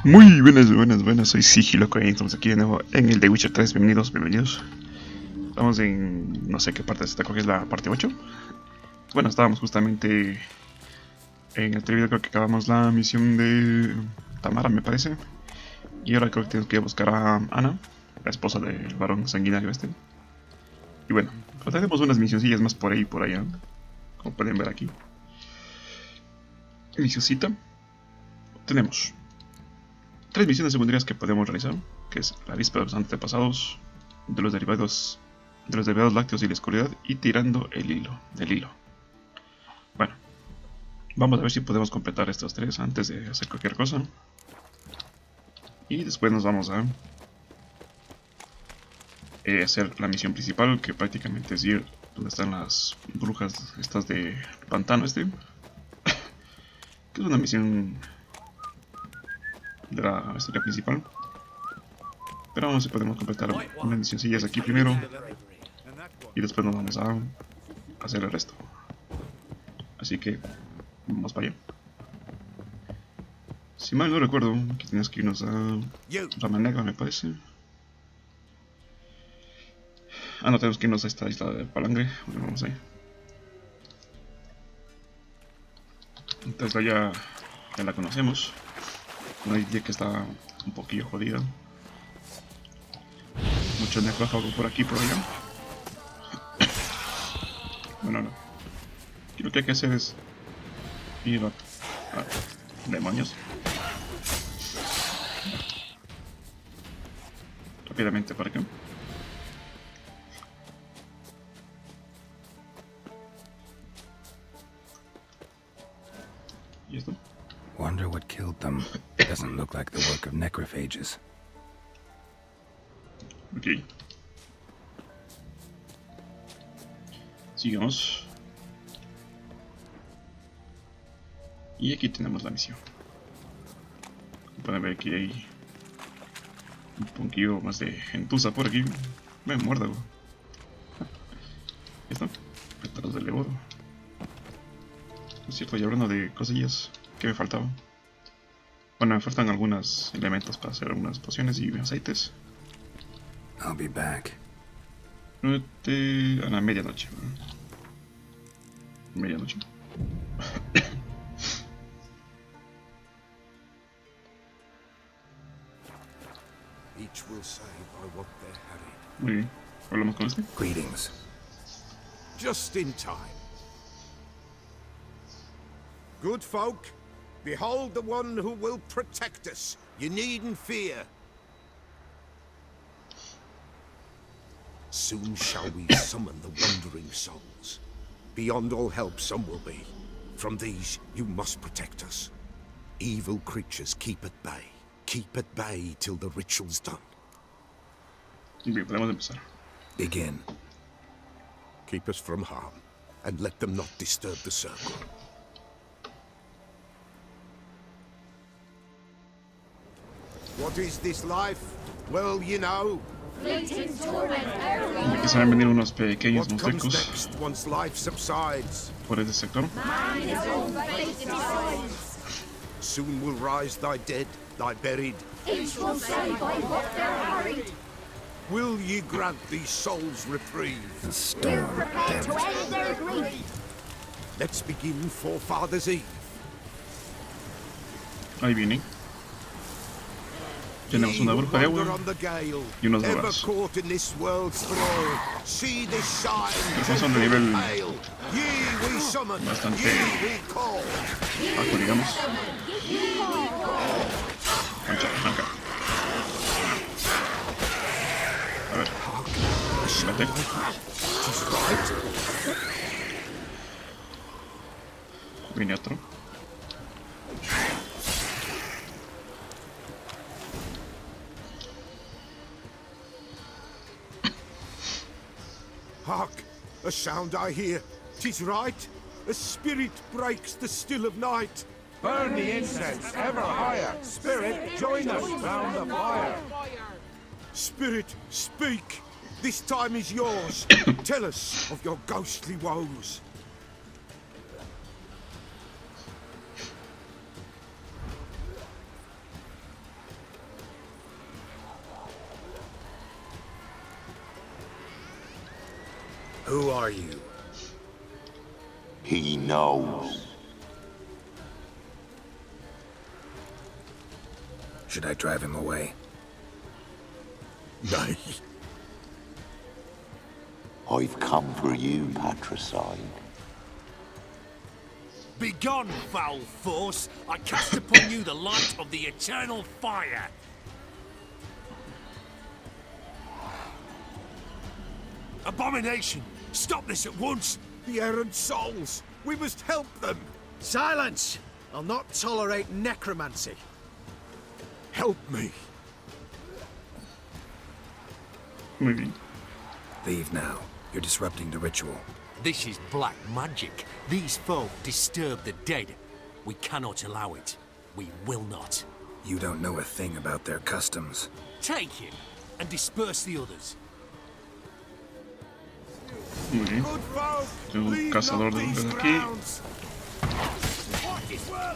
Muy buenas, soy Sigiloco Games, estamos aquí de nuevo en el de Witcher 3, bienvenidos. Estamos en, no sé qué parte de esta, creo que es la parte 8. Bueno, estábamos justamente en el video, creo que acabamos la misión de Tamara, me parece. Y ahora creo que tenemos que ir a buscar a Ana, la esposa del varón sanguinario este. Y bueno, pues tenemos unas misioncillas más por ahí y por allá, como pueden ver aquí. Misioncita. Tenemos 3 misiones secundarias que podemos realizar, que es la víspera de los antepasados, de los derivados lácteos y la oscuridad, y tirando el hilo, Bueno, vamos a ver si podemos completar estos 3 antes de hacer cualquier cosa. Y después nos vamos a hacer la misión principal, que prácticamente es ir donde están las brujas estas de pantano que es una misión de la historia principal. Pero vamos a ver si podemos completar unas misioncillas aquí primero, y después nos vamos a hacer el resto. Así que vamos para allá. Si mal no recuerdo, aquí tenemos que irnos a Rama Negra, me parece. Ah, no, tenemos que irnos a esta isla de Palangre. Bueno, vamos ahí. Entonces ya la conocemos. Una isla que está un poquillo jodida. Mucho necrófago por aquí y por allá. Bueno, no. Aquí lo que hay que hacer es ir a demonios. Rápidamente para acá. ¿Y esto? Wonder what killed them. Doesn't look like the work of necrophages. Ok. Sigamos. Y aquí tenemos la misión. Pueden ver que hay un poquillo más de gentuza por aquí. Me muerda, güey. ¿Esto? Pétalos de oro. Es cierto, y hablando de cosillas, ¿qué me faltaba? Bueno, me faltan algunos elementos para hacer algunas pociones y aceites. I'll be back. A la medianoche. Medianoche. Each will say by what they're harried. Muy bien. Hablamos con este. Greetings. Just in time. Good folk, behold the one who will protect us. You needn't fear. Soon shall we summon the wandering souls. Beyond all help some will be. From these you must protect us. Evil creatures keep at bay. Keep at bay till the ritual's done. Bien, podemos empezar. Begin. Keep us from harm, and let them not disturb the circle. What is this life? Well, you know. Aquí se van a venir unos pequeños What comes monstruos next once life subsides? por este sector. Soon will rise thy dead, thy buried. Each will say by what they're harried. Will ye grant these souls reprieve? The storm. Prepare Damn to it. end their grief. Let's begin Forefathers' Eve. Ahí vienen. Tenemos una bruja de Wander agua on the gale, y unos ever dorados. caught in this world's thrall. See this sign, Estos son de nivel hail. Ye we summon, bastante ye we call. bajo, digamos. Mancha, manca. A ver. Espérate. Tis right. Viene otro. Hark, a sound I hear. 'Tis right. A spirit breaks the still of night. Burn the incense ever higher. Spirit, join us round the fire. Spirit, speak. This time is yours. Tell us of your ghostly woes. Who are you? He knows. Should I drive him away? Nay. I've come for you, patricide. Begone, foul force! I cast upon you the light of the eternal fire! Abomination! Stop this at once! The errant souls! We must help them! Silence! I'll not tolerate necromancy. Help me! Muy bien. Leave now. You're disrupting the ritual. This is black magic. These folk disturb the dead. We cannot allow it. We will not. You don't know a thing about their customs. Take him and disperse the others. Muy bien. Good folk! Un leave cazador not de these hombres aquí. grounds.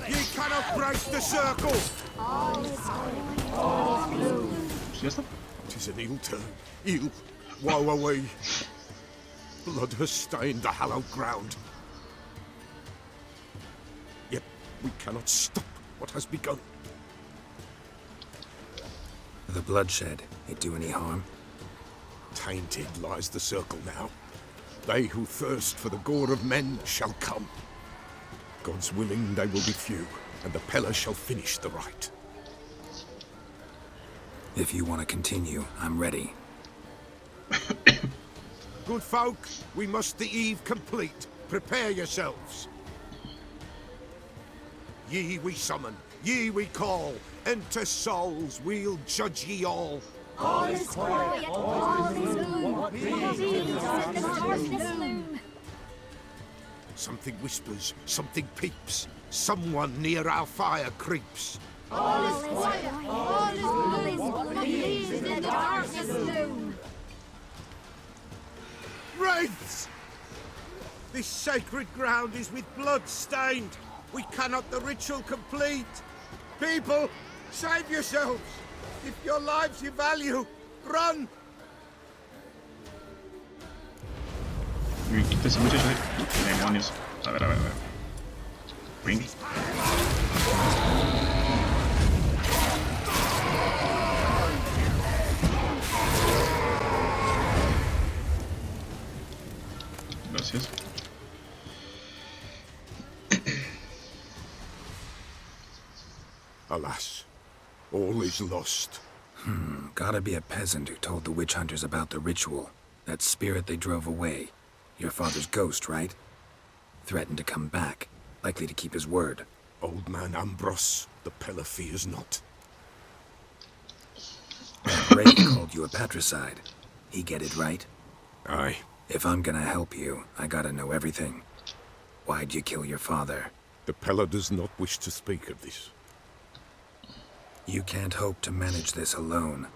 Ye cannot break the circle! Pues ya está. 'Tis an ill turn. Ill. Woe away. Blood has stained the hallowed ground. Yet we cannot stop what has begun. The bloodshed, it do any harm? Tainted lies the circle now. They who thirst for the gore of men shall come. God's willing they will be few, and the Peller shall finish the rite. If you want to continue, I'm ready. Good folk, we must the eve complete. Prepare yourselves. Ye we summon, ye we call. Enter souls, we'll judge ye all. All is quiet, all is gloom. Revealed in the darkness loom. Something whispers, something peeps. Someone near our fire creeps. All is quiet, all is gloom. Revealed in the darkness loom. Wraiths! This sacred ground is with blood stained. We cannot the ritual complete. People, save yourselves. If your lives you value, run! Me quita ese muchacho de... Demonios. A ver. Ring. Gracias. Alas, all is lost. Gotta be a peasant who told the witch hunters about the ritual. That spirit they drove away. Your father's ghost, right? Threatened to come back. Likely to keep his word. Old man Ambros, the Peller fears not. Ray called you a patricide. He get it right? Aye. If I'm gonna help you, I gotta know everything. Why'd you kill your father? The Peller does not wish to speak of this. You can't hope to manage this alone.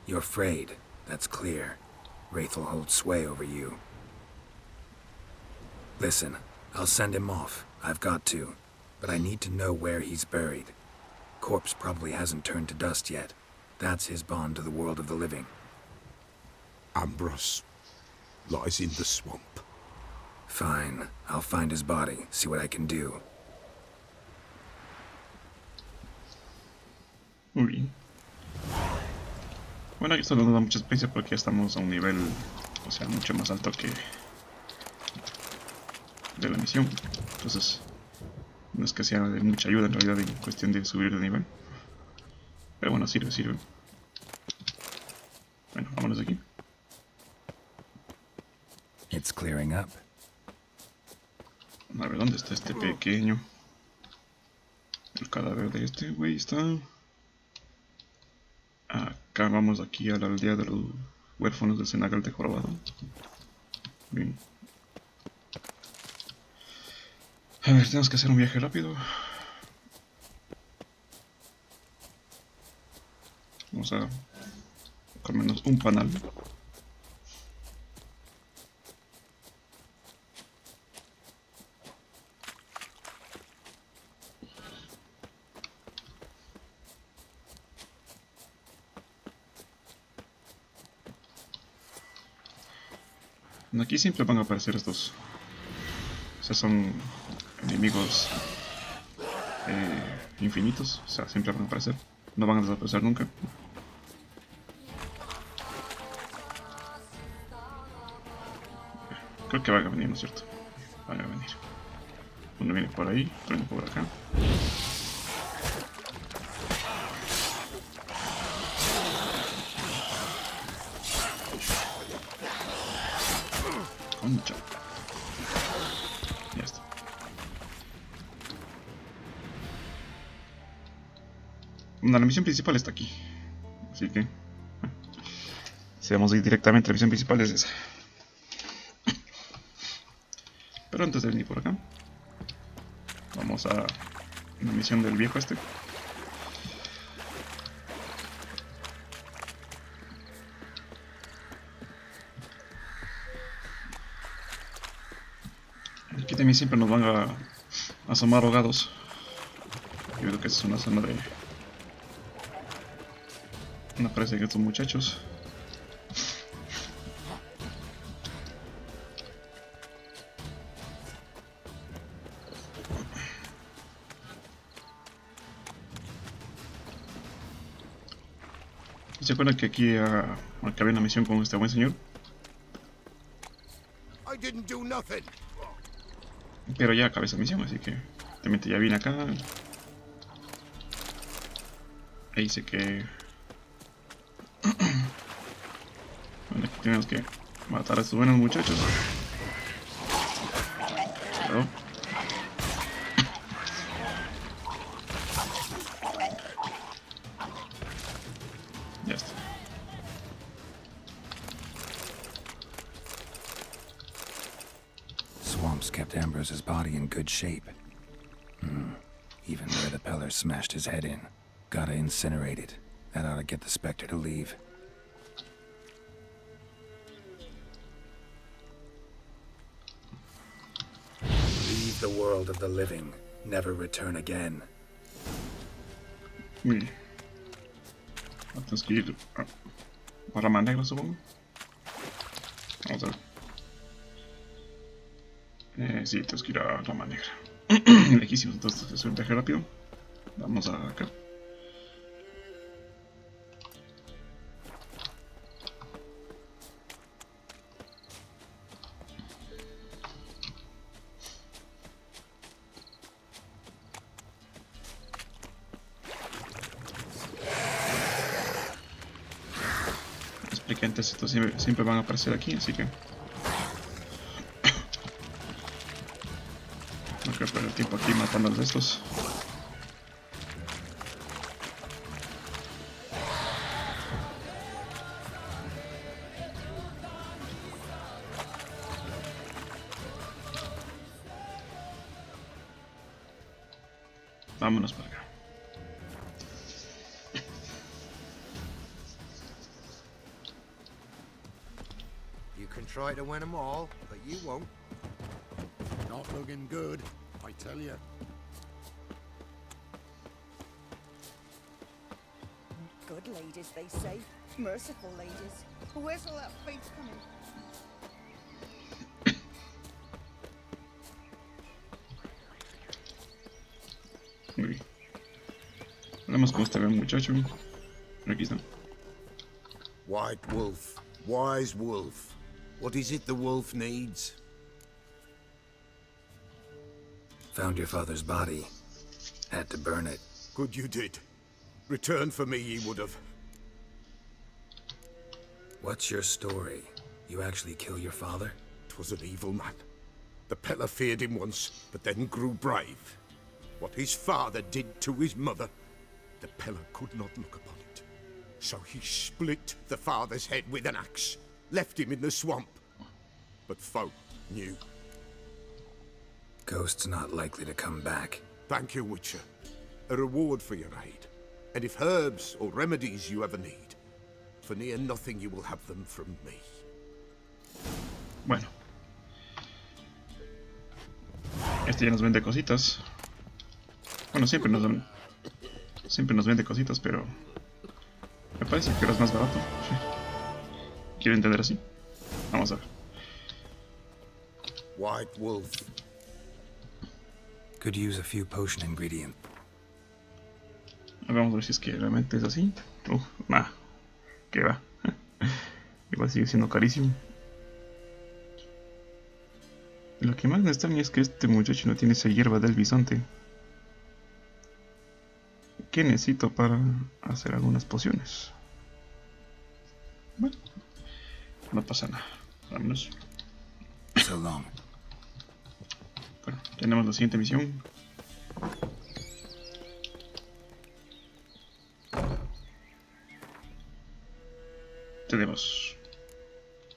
You're afraid, that's clear. Wraith will hold sway over you. Listen, I'll send him off. I've got to. But I need to know where he's buried. Corpse probably hasn't turned to dust yet. That's his bond to the world of the living. Ambros lies in the swamp. Fine. I'll find his body, see what I can do. Muy bien. Bueno, esto no nos da mucha experiencia porque ya estamos a un nivel, o sea, mucho más alto que de la misión. Entonces, no es que sea de mucha ayuda en realidad en cuestión de subir de nivel. Pero bueno, sirve. Bueno, vámonos de aquí. It's clearing up. A ver, ¿dónde está este pequeño? El cadáver de este güey está... Acá vamos aquí a la aldea de los huérfanos del Cenagal de Jorobado. Bien. A ver, tenemos que hacer un viaje rápido. Vamos a comernos un panal. Aquí siempre van a aparecer estos. O sea, son enemigos infinitos. O sea, siempre van a aparecer. No van a desaparecer nunca. Creo que van a venir, ¿no es cierto? Van a venir. Uno viene por ahí, otro viene por acá. Concha. Ya está. Bueno, la misión principal está aquí. Así que... si vamos a ir directamente, la misión principal es esa. Pero antes de venir por acá, vamos a la misión del viejo este. Aquí también siempre nos van a asomar ahogados. Yo creo que esta es una zona de... no parece que estos muchachos. ¿Se acuerdan que aquí acabé una misión con este buen señor? I didn't do nothing. Pero ya acabé esa misión, así que realmente ya vine acá. E hice que... bueno, aquí tenemos que matar a estos buenos muchachos. Pero... ya está. Swamps kept Ambrose's body in good shape. Even where the Peller smashed his head in. Gotta incinerate it. That ought to get the Spectre to leave. Leave the world of the living. Never return again. Muy bien. Tenemos que ir a Rama Negra, supongo. Vamos a ver. Sí, tenemos que ir a Rama Negra. Lejísimos, entonces es un viaje rápido. Vamos a acá. Expliqué antes, estos siempre van a aparecer aquí, así que... no quiero perder tiempo aquí matando a los de estos. Vámonos para acá. You can try to win them all, but you won't. Not looking good, I tell you. Good ladies, they say. Merciful ladies. Where's all that faith coming? Muy bien. Hablamos con este buen muchacho. Aquí está. White wolf, wise wolf. What is it the wolf needs? Found your father's body. Had to burn it. Good you did. Return for me ye would have. What's your story? You actually kill your father? 'Twas an evil man. The Peller feared him once, but then grew brave. What his father did to his mother, the Peller could not look upon it. So he split the father's head with an axe, left him in the swamp. But folk knew. Ghost's not likely to come back. Thank you, Witcher. A reward for your aid. And if herbs or remedies you ever need, for near nothing you will have them from me. Bueno. Este ya nos vende cositas. Bueno, siempre nos vende cositas, pero me parece que ahora es más barato. Sí. ¿Quiero entender así? Vamos a ver. White wolf. Could use a few potion ingredients. Vamos a ver si es que realmente es así. Nah, que va. Igual sigue siendo carísimo. Lo que más me extraña es que este muchacho no tiene esa hierba del bisonte. ¿Qué necesito para hacer algunas pociones? Bueno, no pasa nada. Vámonos. So long. Bueno, tenemos la siguiente misión. Tenemos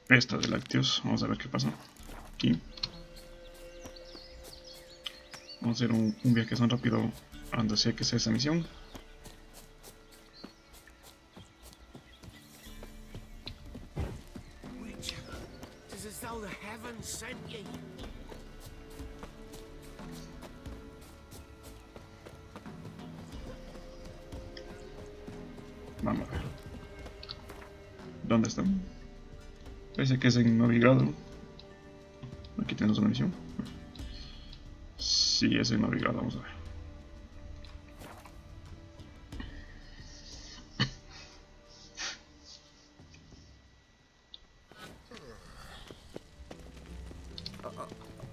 esta de lácteos. Vamos a ver qué pasa aquí. Vamos a hacer un viaje tan rápido a donde sea que sea esa misión. It's as though the heavens sent ye. Vamos a ver. ¿Dónde están? Parece que es en Novigrado. Aquí tenemos una misión. Sí, es en Novigrado, vamos a ver.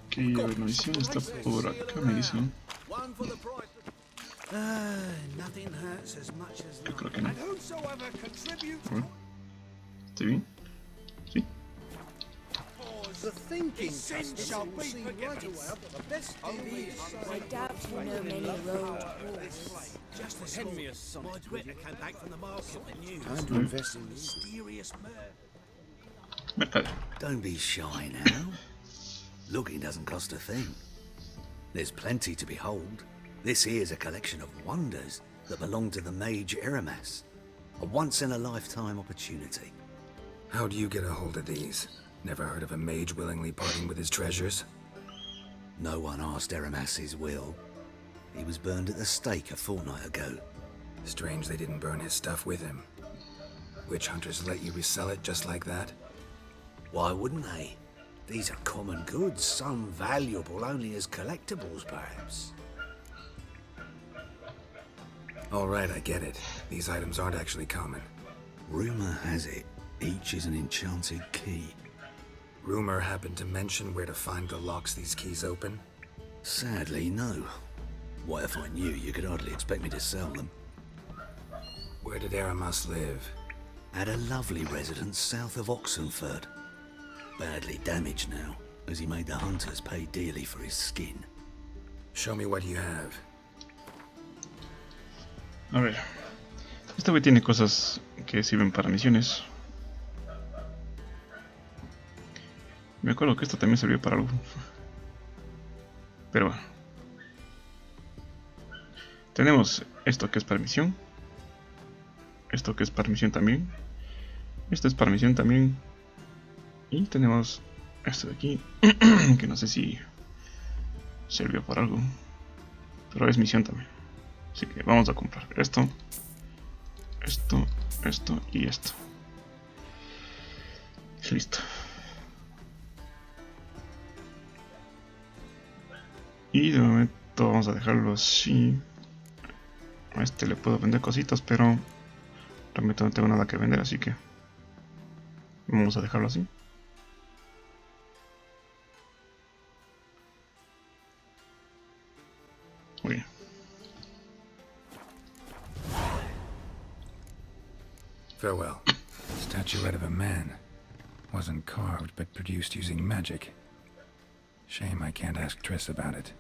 Ok, a ver, la misión está por acá, me dicen. One for the price. Nothing hurts as much as Yo creo que no. And whosoever contributes A ver. ¿Está bien? Sí. the thinking sin shall be see forgiven. right away. I've got the best TV. I doubt you know many roads. Just as send me a son. My Twitter came back from the market with news. Time to invest in Mysterious murder. Mercado. Don't be shy now. Looking doesn't cost a thing. There's plenty to behold. This here's a collection of wonders that belong to the mage Eramas. A once-in-a-lifetime opportunity. How do you get a hold of these? Never heard of a mage willingly parting with his treasures? No one asked Eramas his will. He was burned at the stake a fortnight ago. Strange they didn't burn his stuff with him. Witch hunters let you resell it just like that? Why wouldn't they? These are common goods, some valuable only as collectibles, perhaps. All right, I get it. These items aren't actually common. Rumor has it, each is an enchanted key. Rumor happened to mention where to find the locks these keys open? Sadly, no. What if I knew, you could hardly expect me to sell them. Where did Eramas live? At a lovely residence south of Oxenford. Badly damaged now, as he made the hunters pay dearly for his skin. Show me what you have. A ver. Este güey tiene cosas que sirven para misiones. Me acuerdo que esto también sirvió para algo. Pero bueno. Tenemos esto que es para misión. Esto que es para misión también. Esto es para misión también. Y tenemos esto de aquí. Que no sé si sirvió para algo. Pero es misión también. Así que vamos a comprar esto. Esto, esto y esto. Listo. Y de momento vamos a dejarlo así. A este le puedo vender cositas, pero realmente no tengo nada que vender, así que vamos a dejarlo así. Muy bien. Farewell. Statuette of a man. Wasn't carved, but produced using magic. Shame I can't ask Triss about it.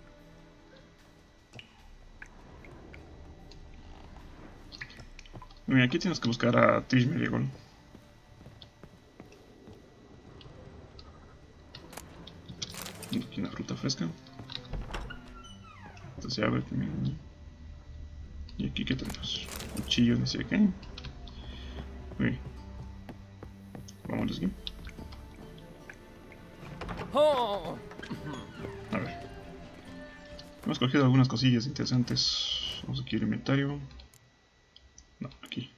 Muy bien, aquí tienes que buscar a Trish Merigold. Aquí una fruta fresca. Esto se abre también. Y aquí que tenemos cuchillo, no sé qué. Muy bien. Vamos aquí. A ver. Hemos cogido algunas cosillas interesantes. Vamos aquí al inventario. No, aquí.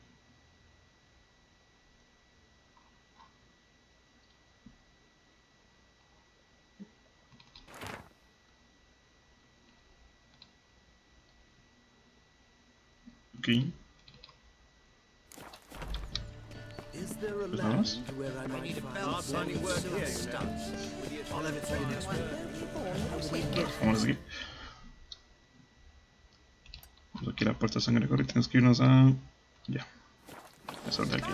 Ok. Pues nada más. Vamos aquí. Vamos aquí a la puerta de sangre. Ahora tenemos que irnos a... Ya. Eso de aquí.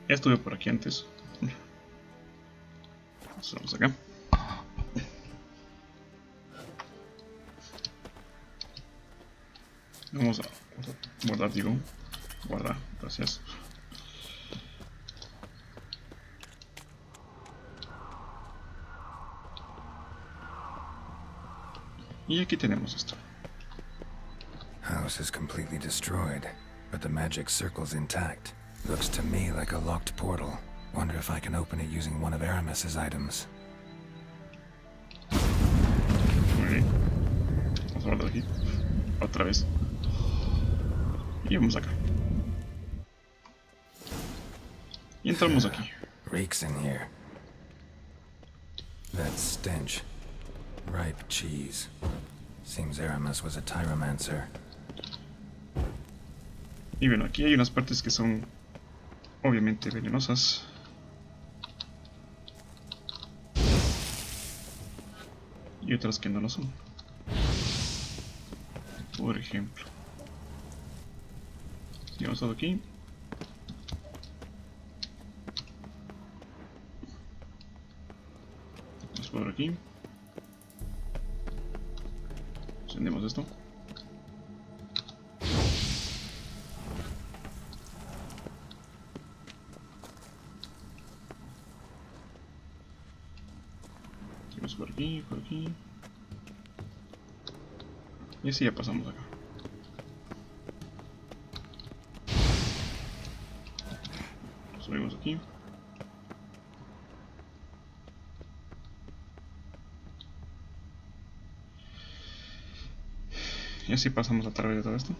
Ya estuve por aquí antes. Vamos acá. Vamos a guardar, digo. Guardar, gracias. Y aquí tenemos esto. House is completely destroyed, but the magic circle's intact. Looks to me like a locked portal. Wonder if I can open it using one of Aramis's items. Muy bien. Vamos a guardar aquí. Otra vez. Y vamos acá. Y entramos aquí. Reeks in here. That stench. Ripe cheese. Seems Aramis was a tyromancer. Y bueno, aquí hay unas partes que son obviamente venenosas. Y otras que no lo son. Por ejemplo. Si vamos todo aquí. Vamos por aquí. Encendemos esto. Seguimos por aquí, por aquí. Y así ya pasamos acá. Subimos aquí. Y así pasamos a través de todo esto.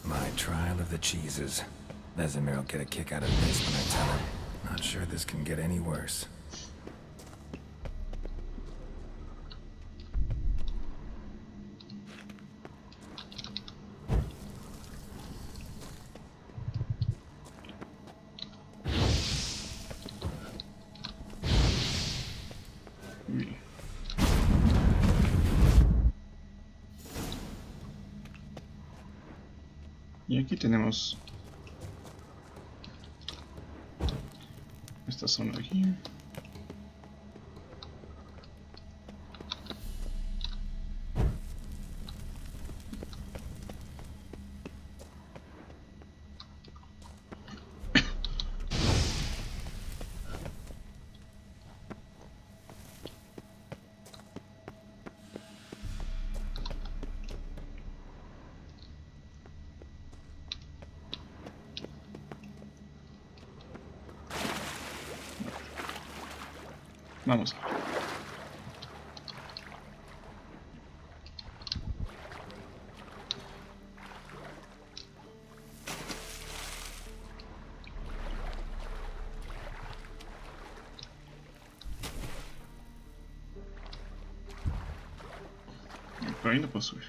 My trial of the cheeses. Vesemir will get a kick out of this when I tell him. Not sure this can get any worse. Bien. Y aquí tenemos esta zona de aquí. Vamos. Por ahí no puedo subir.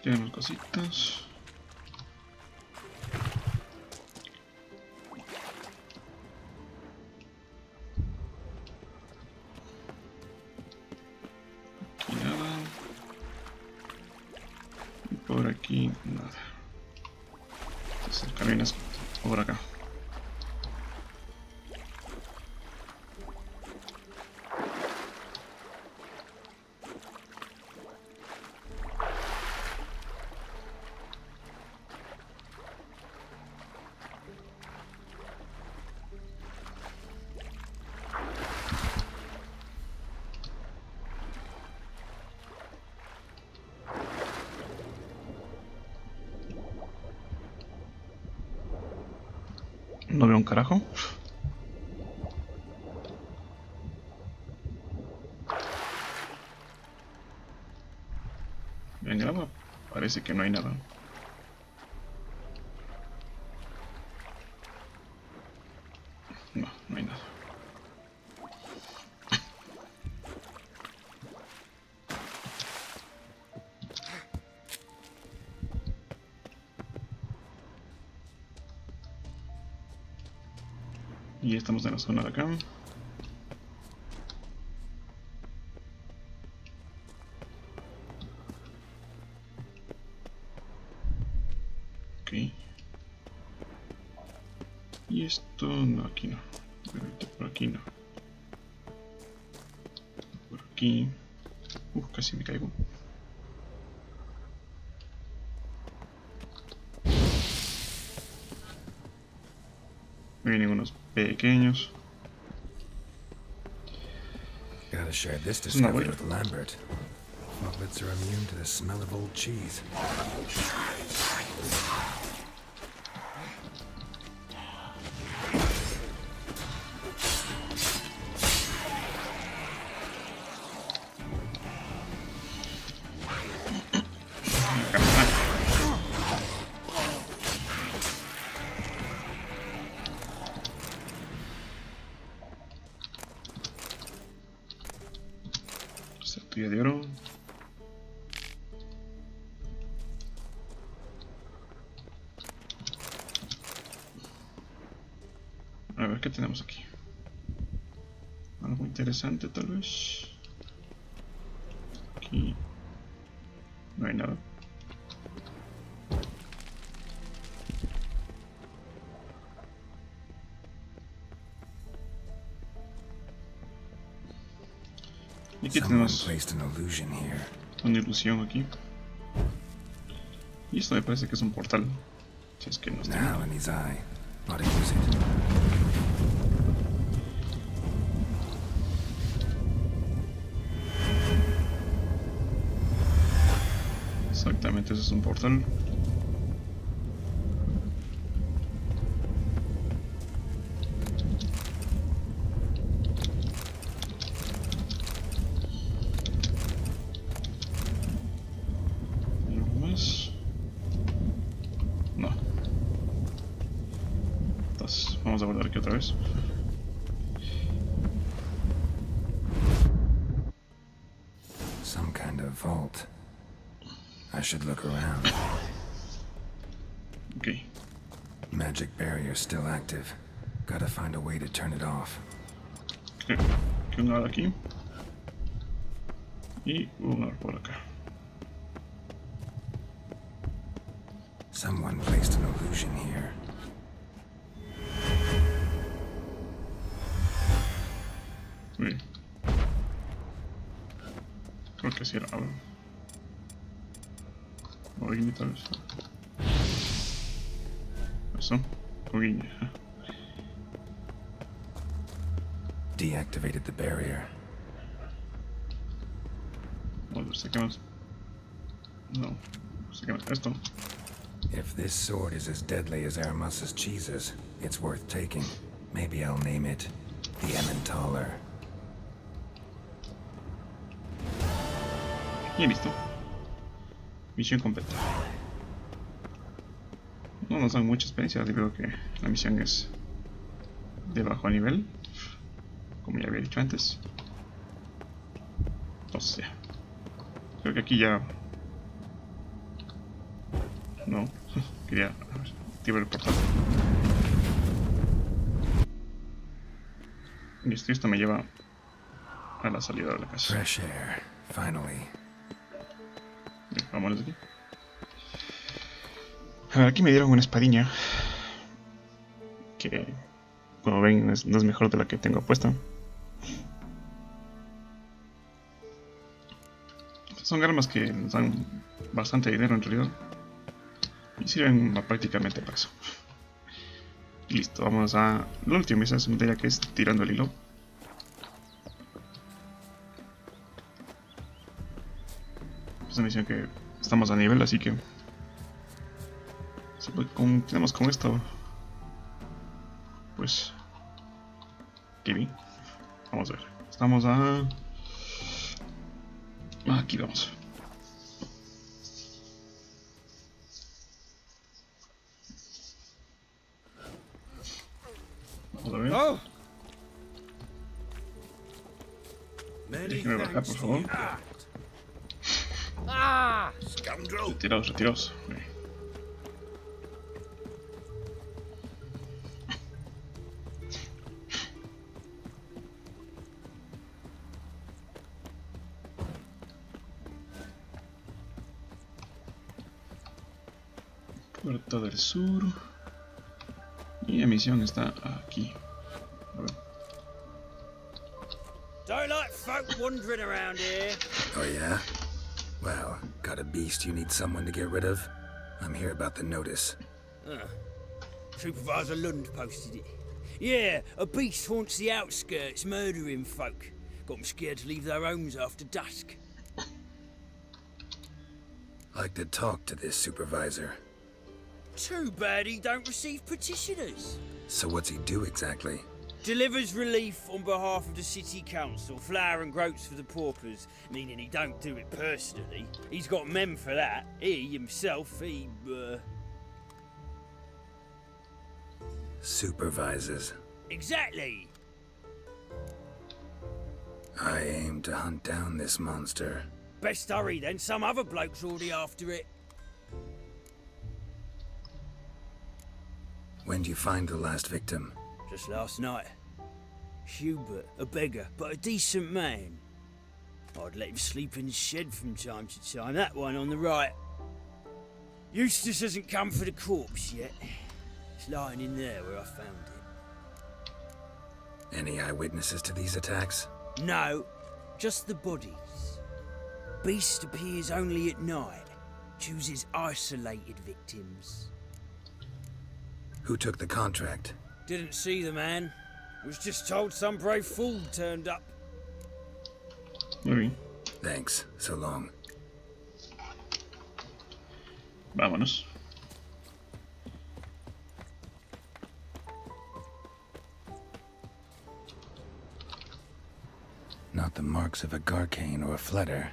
Tenemos cositas. Aquí nada. Y por aquí nada. Entonces caminas por acá. No veo un carajo. En el agua parece que no hay nada. No, no hay nada. Y estamos en la zona de acá. Ok. Y esto no, aquí no. Por aquí no. Por aquí. Casi me caigo. Me vienen unos pequeños. Gotta share this Es una discovery buena. with Lambert. Muglets are immune to the smell of old cheese. Estatuilla de oro. A ver qué tenemos aquí. Algo interesante tal vez. Aquí no hay nada. Y aquí Someone tenemos placed an illusion here. una ilusión aquí. Y esto me parece que es un portal. Si es que no está. Now in his eye. Ought to use it. Exactamente, eso es un portal. ¿Algo más? No. Entonces, vamos a guardar aquí otra vez. Some kind of vault. I should look around. Ok. Magic barrier still active. Gotta find a way to turn it off. Ok. Un lado aquí. Y un lado por acá. Someone placed an illusion here. Muy bien. Creo que sí era algo. O guiña tal vez. Eso. O guiña. Deactivated the barrier. A ver, saquemos. No. Saquemos esto. If this sword is as deadly as Aramus's cheeses, it's worth taking. Maybe I'll name it the Emmentaler. Y listo. Misión completa. No nos dan mucha experiencia debido a que la misión es de bajo nivel, como ya había dicho antes. Entonces ya. Creo que aquí ya... No. Quería activar el portal. Listo, esto me lleva a la salida de la casa. Fresh air, finally. Bien, vámonos de aquí. A ver, aquí me dieron una espadiña que, como ven, no es mejor de la que tengo puesta. Son armas que nos dan bastante dinero en realidad y sirven prácticamente para eso. Listo, vamos a la última misión secundaria, que es tirando el hilo. Es una misión que estamos a nivel, así que si continuamos con esto Muy bien. Vamos a ver. Estamos a... Aquí vamos. Vamos a ver. Oh. Déjeme bajar, por favor. Scoundrel! Retiraos, retiraos. Puerta del Sur. Y la misión está aquí. A ver. Don't like folk wandering around here. Oh yeah? Well, got a beast you need someone to get rid of? I'm here about the notice. Supervisor Lund posted it. Yeah, a beast haunts the outskirts, murdering folk. Got them scared to leave their homes after dusk. Like to talk to this supervisor. Too bad he don't receive petitioners. So what's he do exactly? Delivers relief on behalf of the city council, flour and groats for the paupers, meaning he don't do it personally. He's got men for that. He himself, Supervises. Exactly. I aim to hunt down this monster. Best hurry then, some other bloke's already after it. When do you find the last victim? Just last night. Hubert, a beggar, but a decent man. I'd let him sleep in the shed from time to time, that one on the right. Eustace hasn't come for the corpse yet. It's lying in there where I found it. Any eyewitnesses to these attacks? No, just the bodies. Beast appears only at night. Chooses isolated victims. Who took the contract? Didn't see the man. Was just told some brave fool turned up. Muy bien. Thanks. So long. Vámonos. Not the marks of a Garcane or a Fletter.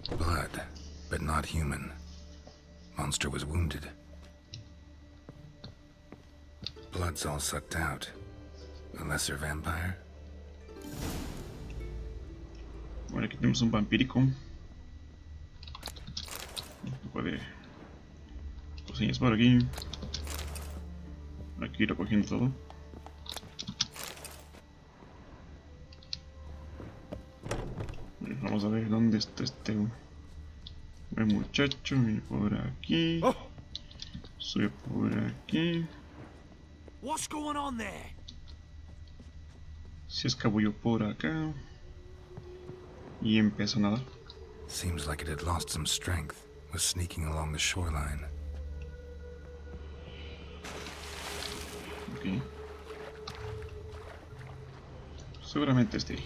Blood, but not human. Monster was wounded. Blood's all sucked out. A lesser vampire? Bueno, aquí tenemos un vampírico. Un poco de cosillas por aquí. Aquí recogiendo todo. Vamos a ver dónde está este buen muchacho. Viene por aquí. Sube por aquí. What's going on there? Se escabulló por acá. Y empieza a nadar. Seems like it had lost some strength. Was sneaking along the shoreline. Ok. Seguramente esté ahí.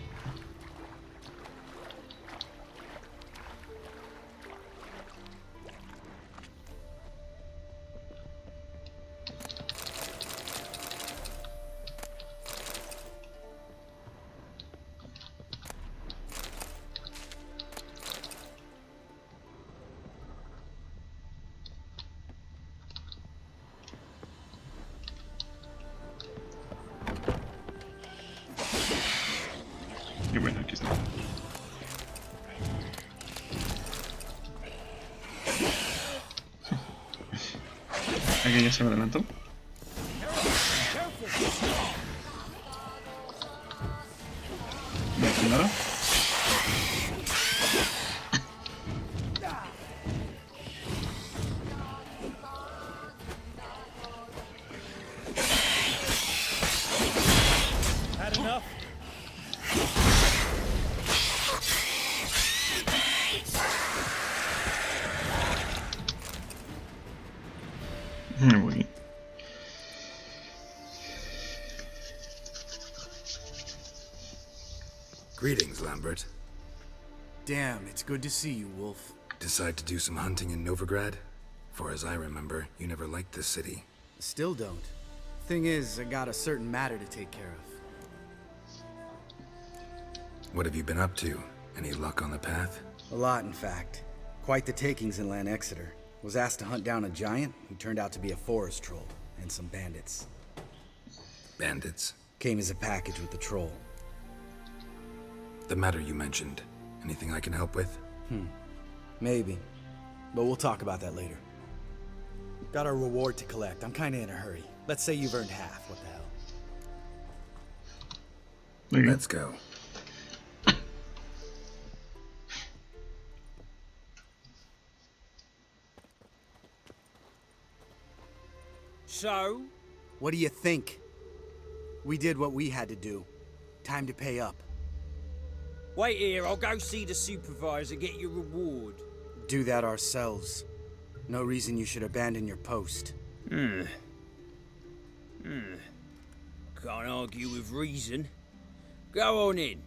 Y bueno, aquí está. Aquí ya se me adelantó. No hace nada. Had enough? Muy bien. Greetings, Lambert. Damn, it's good to see you, Wolf. Decide to do some hunting in Novigrad? For as I remember, you never liked this city. Still don't. Thing is, I got a certain matter to take care of. What have you been up to? Any luck on the path? A lot, in fact. Quite the takings in Lan Exeter. Was asked to hunt down a giant who turned out to be a forest troll, and some bandits. Bandits? Came as a package with the troll. The matter you mentioned. Anything I can help with? Maybe. But we'll talk about that later. Got a reward to collect. I'm kinda in a hurry. Let's say you've earned half. What the hell? Let's go. So? What do you think? We did what we had to do. Time to pay up. Wait here, I'll go see the supervisor, get your reward. Do that ourselves. No reason you should abandon your post. Can't argue with reason. Go on in.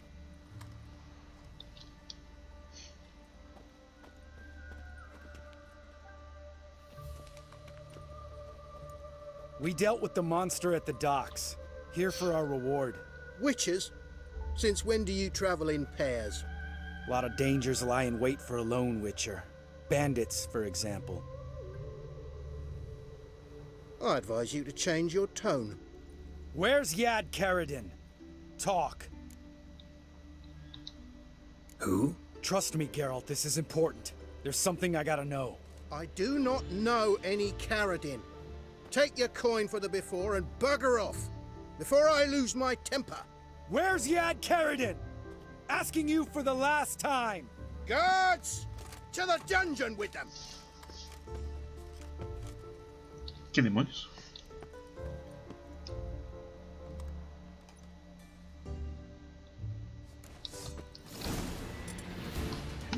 We dealt with the monster at the docks. Here for our reward. Witches? Since when do you travel in pairs? A lot of dangers lie in wait for a lone witcher. Bandits, for example. I advise you to change your tone. Where's Yad Karadin? Talk. Who? Trust me, Geralt, this is important. There's something I gotta know. I do not know any Karadin. Take your coin for the before and bugger off, before I lose my temper. Where's Yad Karadin? Asking you for the last time. Guards! To the dungeon with them! ¿Qué demonios?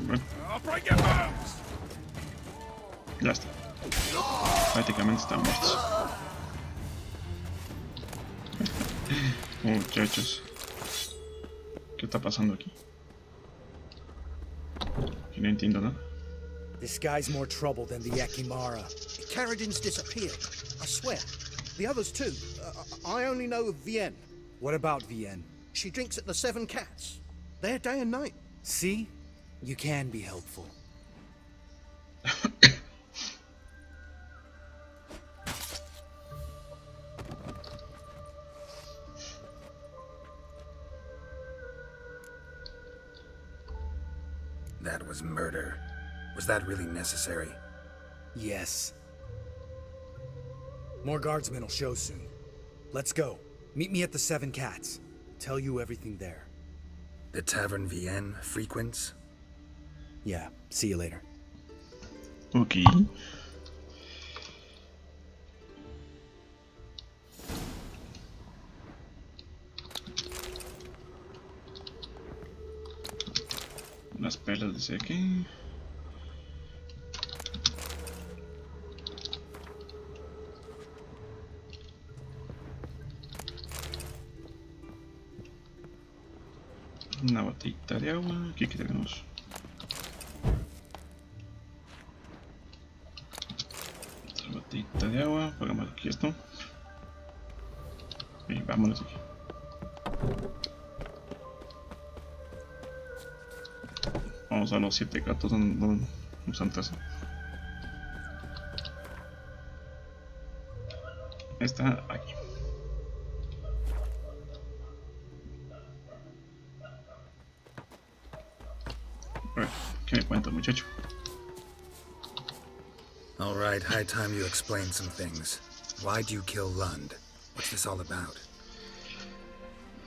Bueno. Ya está. Prácticamente están muertos. Muchachos. ¿Qué está pasando aquí? Que no entiendo nada. This guy's more trouble than the Ekimara. Karadin's disappeared, I swear. The others too. I only know of Vienne. What about Vienne? She drinks at the Seven Cats. There day and night. See? You can be helpful. That was murder. Was that really necessary? Yes. More guardsmen will show soon. Let's go. Meet me at the Seven Cats. Tell you everything there. The Tavern Vienne frequents? Yeah, see you later. Okay. Las perlas desde aquí. Una botellita de agua. Aquí que tenemos. Otra botellita de agua. Pongamos aquí esto. Y vámonos aquí. Vamos a los 7 gatos donde nos antes. Está aquí. A ver, ¿qué me cuenta, muchacho? All right, high time you explain some things. Why'd you kill Lund? What's this all about?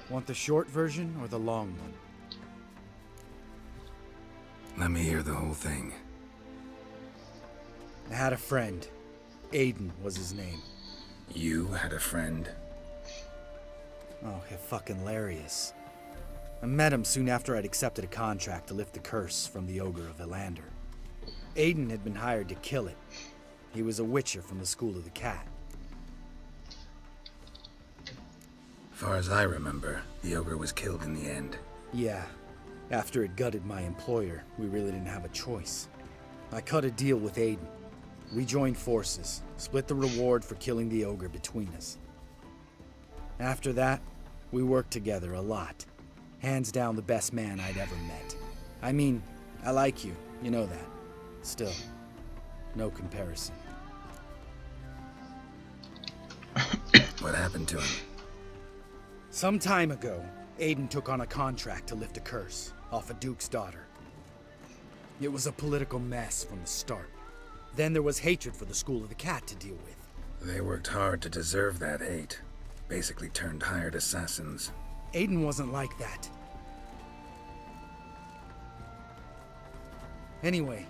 Want the short version or the long one? Let me hear the whole thing. I had a friend. Aiden was his name. You had a friend? Oh, fucking hilarious. I met him soon after I'd accepted a contract to lift the curse from the Ogre of Elander. Aiden had been hired to kill it. He was a witcher from the School of the Cat. Far as I remember, the Ogre was killed in the end. Yeah. After it gutted my employer, we really didn't have a choice. I cut a deal with Aiden. We joined forces, split the reward for killing the ogre between us. After that, we worked together a lot. Hands down the best man I'd ever met. I mean, I like you, you know that. Still, no comparison. What happened to him? Some time ago, Aiden took on a contract to lift a curse off a duke's daughter. It was a political mess from the start. Then there was hatred for the School of the Cat to deal with. They worked hard to deserve that hate. Basically turned hired assassins. Aiden wasn't like that. Anyway,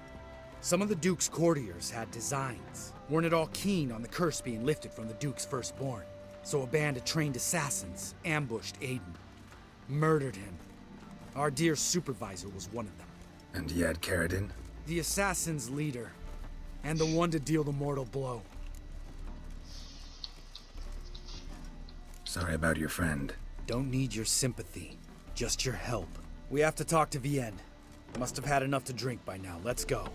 some of the Duke's courtiers had designs. Weren't at all keen on the curse being lifted from the Duke's firstborn. So a band of trained assassins ambushed Aiden. Murdered him. Our dear supervisor was one of them. And you had Caradin? The assassin's leader. And the one to deal the mortal blow. Sorry about your friend. Don't need your sympathy. Just your help. We have to talk to Vienne. Must have had enough to drink by now. Let's go.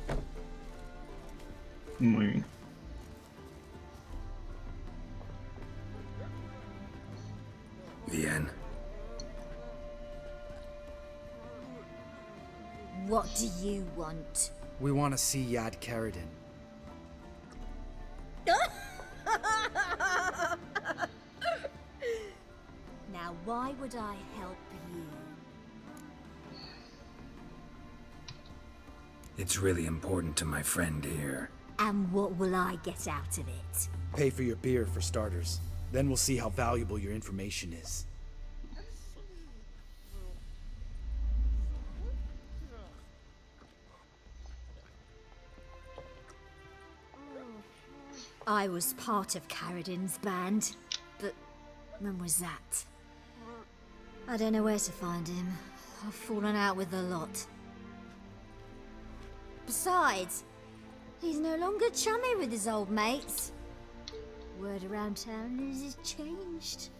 Muy bien. Vienne. What do you want? We want to see Yad Caradin. Now, why would I help you? It's really important to my friend here. And what will I get out of it? Pay for your beer, for starters. Then we'll see how valuable your information is. I was part of Caradin's band, but when was that? I don't know where to find him. I've fallen out with a lot. Besides, he's no longer chummy with his old mates. Word around town is he's changed.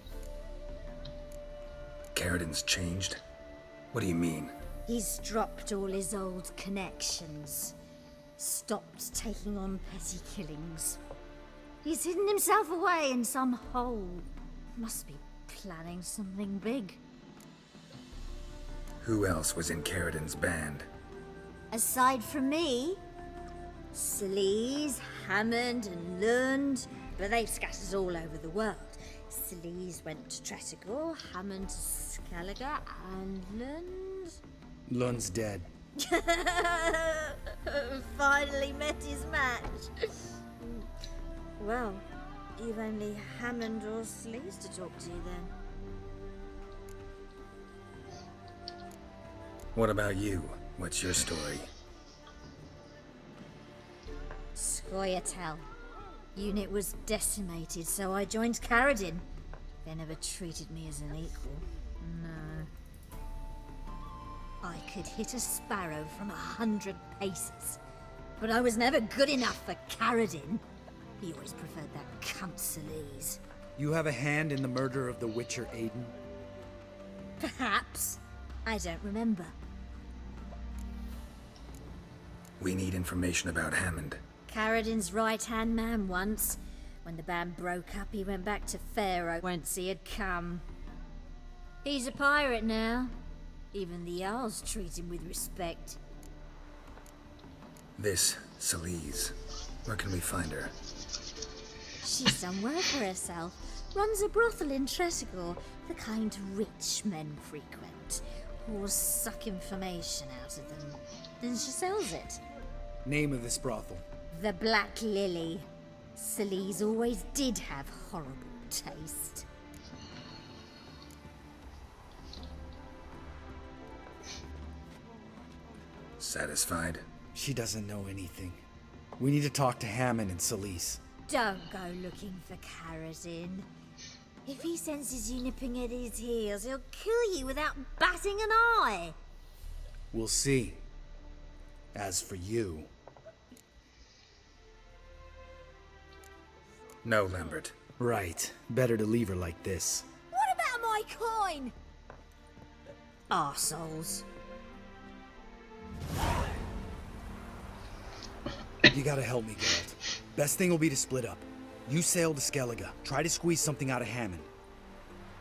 Caradin's changed? What do you mean? He's dropped all his old connections. Stopped taking on petty killings. He's hidden himself away in some hole. Must be planning something big. Who else was in Caradin's band? Aside from me, Sleaze, Hammond and Lund, but they've scattered all over the world. Sleaze went to Tretogor, Hammond to Skellige, and Lund... Lund's dead. Finally met his match. Well, you've only Hammond or Sleaze to talk to then. What about you? What's your story? Scoia'tael. Unit was decimated, so I joined Caradin. They never treated me as an equal. No. I could hit a sparrow from 100 paces, but I was never good enough for Caradin. He always preferred that cunt Sleaze. You have a hand in the murder of the Witcher Aiden? Perhaps. I don't remember. We need information about Hammond. Caradin's right-hand man once. When the band broke up, he went back to Pharaoh whence he had come. He's a pirate now. Even the Jarls treat him with respect. This, Sleaze. Where can we find her? She's done well for herself. Runs a brothel in Tretogor, the kind rich men frequent. Whores suck information out of them. Then she sells it. Name of this brothel? The Black Lily. Sleaze always did have horrible taste. Satisfied? She doesn't know anything. We need to talk to Hammond and Sleaze. Don't go looking for Caradin. If he senses you nipping at his heels, he'll kill you without batting an eye. We'll see. As for you... No, Lambert. Right. Better to leave her like this. What about my coin? Arseholes. You gotta help me, Geralt. Best thing will be to split up. You sail to Skellige. Try to squeeze something out of Hammond.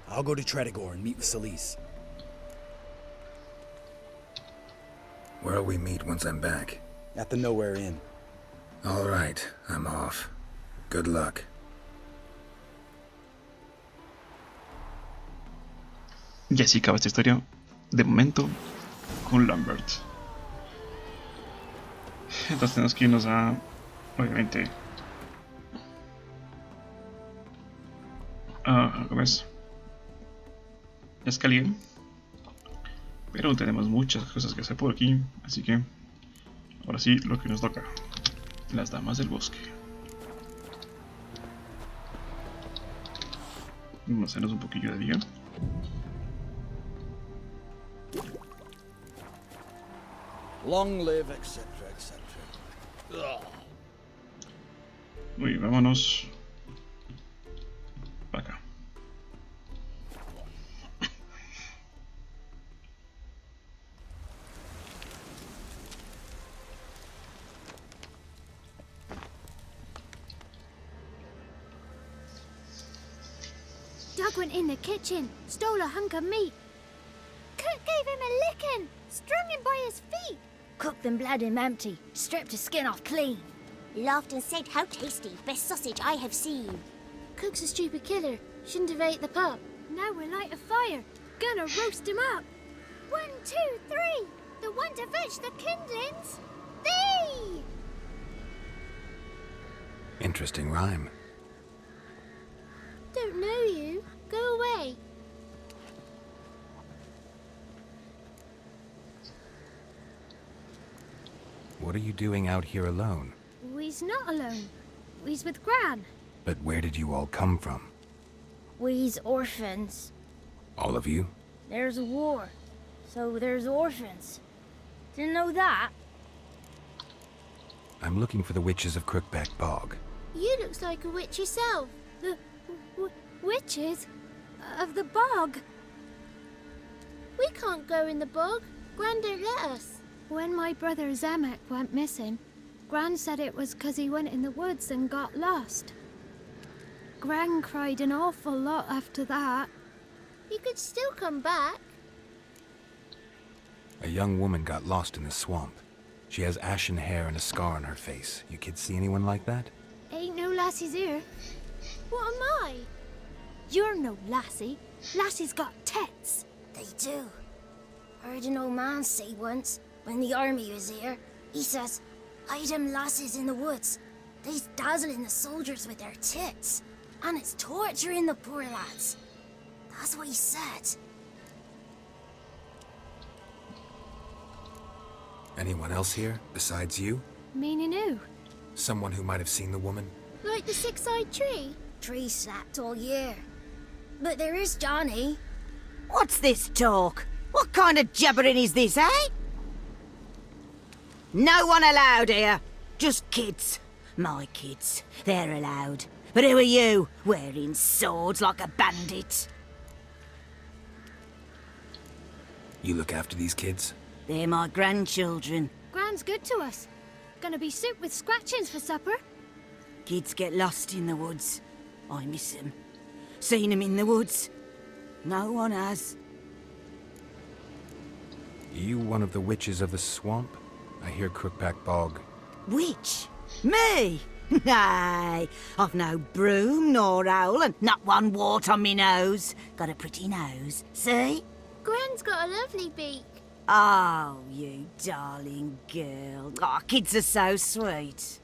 I'll go to Tredegor and meet with Celise. Where'll we meet once I'm back? At the Nowhere Inn. All right, I'm off. Good luck. Y así acaba esta historia, de momento, con Lambert. Entonces tenemos que irnos a, obviamente, ¿cómo es? Escalier. Pero tenemos muchas cosas que hacer por aquí, así que ahora sí, lo que nos toca, las damas del bosque. Vamos a hacernos un poquillo de día. Long live, etc., etc. Uy, vámonos para acá. Doug went in the kitchen, stole a hunk of meat. Cook gave him a licking, strung him by his feet. Cooked and bled him empty, stripped his skin off clean. Laughed and said, "How tasty, best sausage I have seen." Cook's a stupid killer, shouldn't have ate the pup. Now we'll light a fire, gonna roast him up. 1, 2, 3, the one to fetch the kindlings. Thee! Interesting rhyme. Don't know you. Go away. What are you doing out here alone? We's not alone. We's with Gran. But where did you all come from? We's orphans. All of you? There's a war, so there's orphans. Didn't know that? I'm looking for the witches of Crookback Bog. You looks like a witch yourself. The witches of the bog. We can't go in the bog. Gran don't let us. When my brother Zemek went missing, Gran said it was 'cause he went in the woods and got lost. Gran cried an awful lot after that. He could still come back. A young woman got lost in the swamp. She has ashen hair and a scar on her face. You kids see anyone like that? Ain't no lassies here. What am I? You're no lassie. Lassies got tits. They do. Heard an old man say once, when the army was here, he says, "Hide them lasses in the woods. They's dazzling the soldiers with their tits, and it's torturing the poor lads." That's what he said. Anyone else here, besides you? Meaning who? Someone who might have seen the woman? Like the six-eyed tree? Tree slapped all year. But there is Johnny. What's this talk? What kind of jabbering is this, eh? No one allowed here. Just kids. My kids. They're allowed. But who are you, wearing swords like a bandit? You look after these kids? They're my grandchildren. Gran's good to us. Gonna be soup with scratchings for supper. Kids get lost in the woods. I miss them. Seen them in the woods. No one has. You one of the witches of the swamp? I hear Crookback Bog. Witch? Me? Nay, I've no broom nor owl and not one wart on me nose. Got a pretty nose, see? Gran's got a lovely beak. Oh, you darling girl. Oh, kids are so sweet.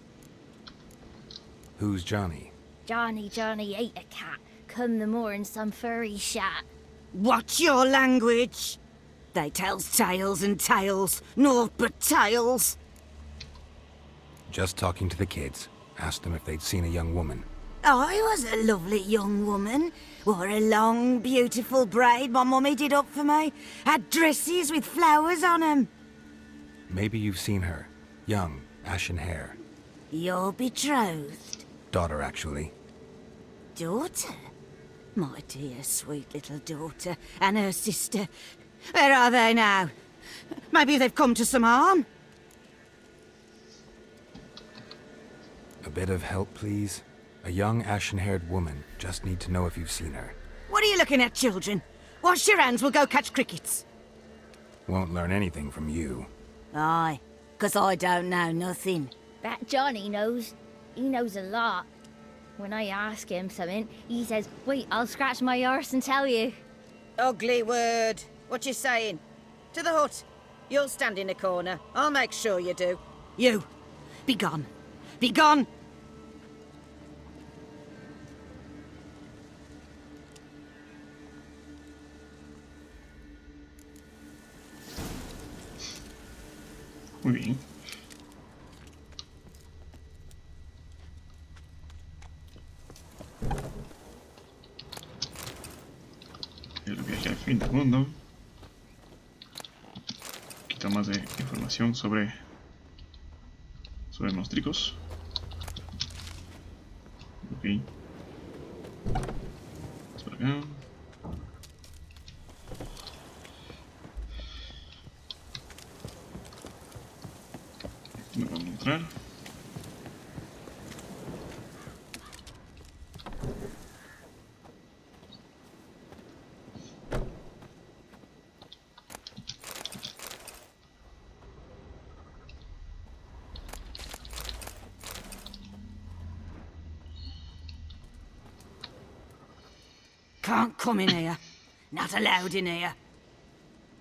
Who's Johnny? Johnny ate a cat. Come the more in some furry shat. What's your language? They tells tales and tales, naught but tales. Just talking to the kids. Asked them if they'd seen a young woman. I was a lovely young woman. Wore a long, beautiful braid my mummy did up for me. Had dresses with flowers on 'em. Maybe you've seen her. Young, ashen hair. You're betrothed? Daughter, actually. Daughter? My dear, sweet little daughter. And her sister. Where are they now? Maybe they've come to some harm? A bit of help, please? A young ashen-haired woman. Just need to know if you've seen her. What are you looking at, children? Wash your hands, we'll go catch crickets. Won't learn anything from you. Aye, 'cause I don't know nothing. That Johnny knows. He knows a lot. When I ask him something, he says, wait, I'll scratch my arse and tell you. Ugly word. What you saying? To the hut. You'll stand in a corner. I'll make sure you do. You, be gone. Be gone! Muy bien. El viaje al fin del mundo. Un poquito más de información sobre monstruos. Ok. Vamos por acá. No vamos a entrar. Can't come in here. Not allowed in here.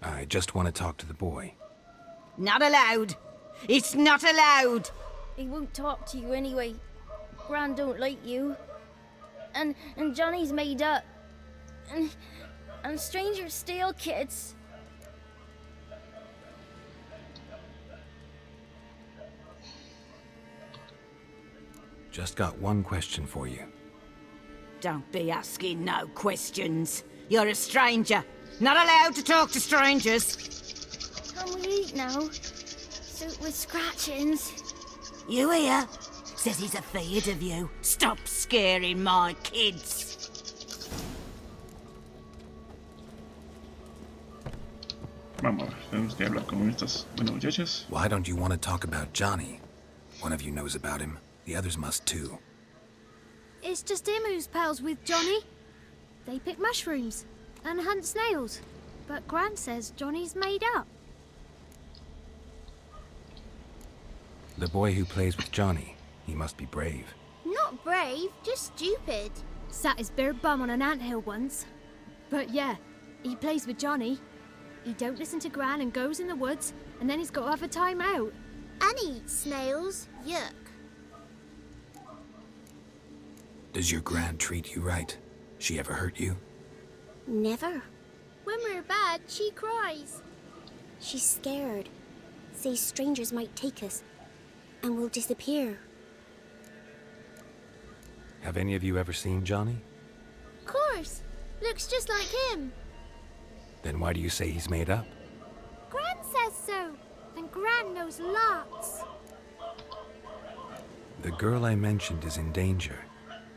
I just want to talk to the boy. Not allowed. It's not allowed. He won't talk to you anyway. Gran don't like you. And Johnny's made up. And strangers steal kids. Just got one question for you. Don't be asking no questions. You're a stranger. Not allowed to talk to strangers. Can we eat now? Soup with scratchings. You hear? Says he's afeard of you. Stop scaring my kids. Vamos a ver, tenemos que hablar con estas buenas muchachas. Why don't you want to talk about Johnny? One of you knows about him. The others must too. It's just him who's pals with Johnny. They pick mushrooms and hunt snails. But Gran says Johnny's made up. The boy who plays with Johnny, he must be brave. Not brave, just stupid. Sat his bare bum on an anthill once. But yeah, he plays with Johnny. He don't listen to Gran and goes in the woods, and then he's got to have a time out. And he eats snails. Yuck. Does your Gran treat you right? She ever hurt you? Never. When we're bad, she cries. She's scared. Says strangers might take us, and we'll disappear. Have any of you ever seen Johnny? Of course. Looks just like him. Then why do you say he's made up? Gran says so. And Gran knows lots. The girl I mentioned is in danger.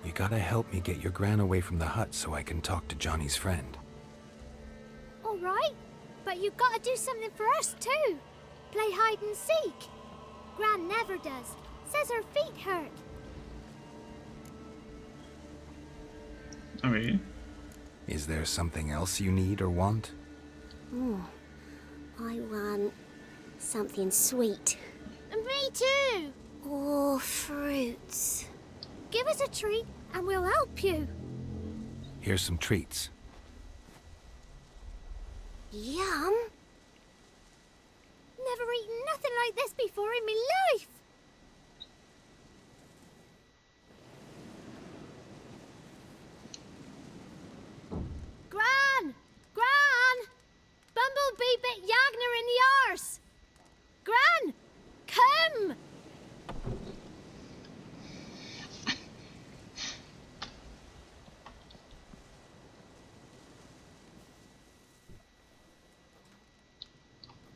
You gotta help me get your Gran away from the hut so I can talk to Johnny's friend. All right. But you've got to do something for us too. Play hide and seek. Gran never does. Says her feet hurt. A ver. Is there something else you need or want? I want something sweet. And me too. Oh, fruits. Give us a treat and we'll help you. Here's some treats. Yum. Never eaten nothing like this before in my life. Gran! Gran! Bumblebee bit Yagner in the arse. Gran! Come!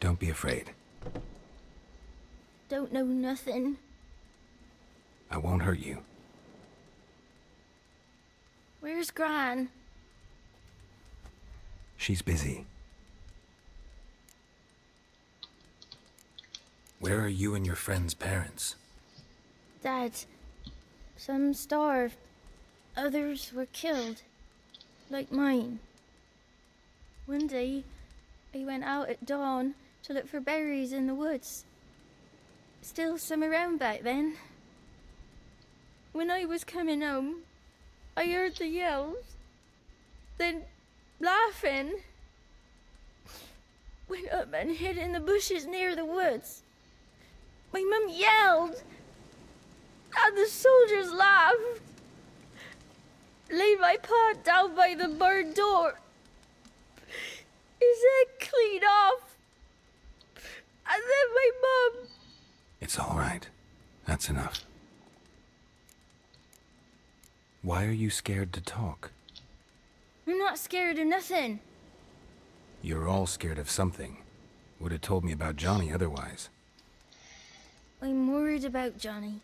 Don't be afraid. Don't know nothing. I won't hurt you. Where's Gran? She's busy. Where are you and your friend's parents? Dad, Some starved. Others were killed. Like mine. One day, I went out at dawn to look for berries in the woods. Still some around back then. When I was coming home, I heard the yells. Then, laughing, went up and hid in the bushes near the woods. My mum yelled, and the soldiers laughed. Laid my pa down by the barn door. His head clean off. And then my mum... It's all right. That's enough. Why are you scared to talk? I'm not scared of nothing. You're all scared of something. Would have told me about Johnny otherwise. I'm worried about Johnny.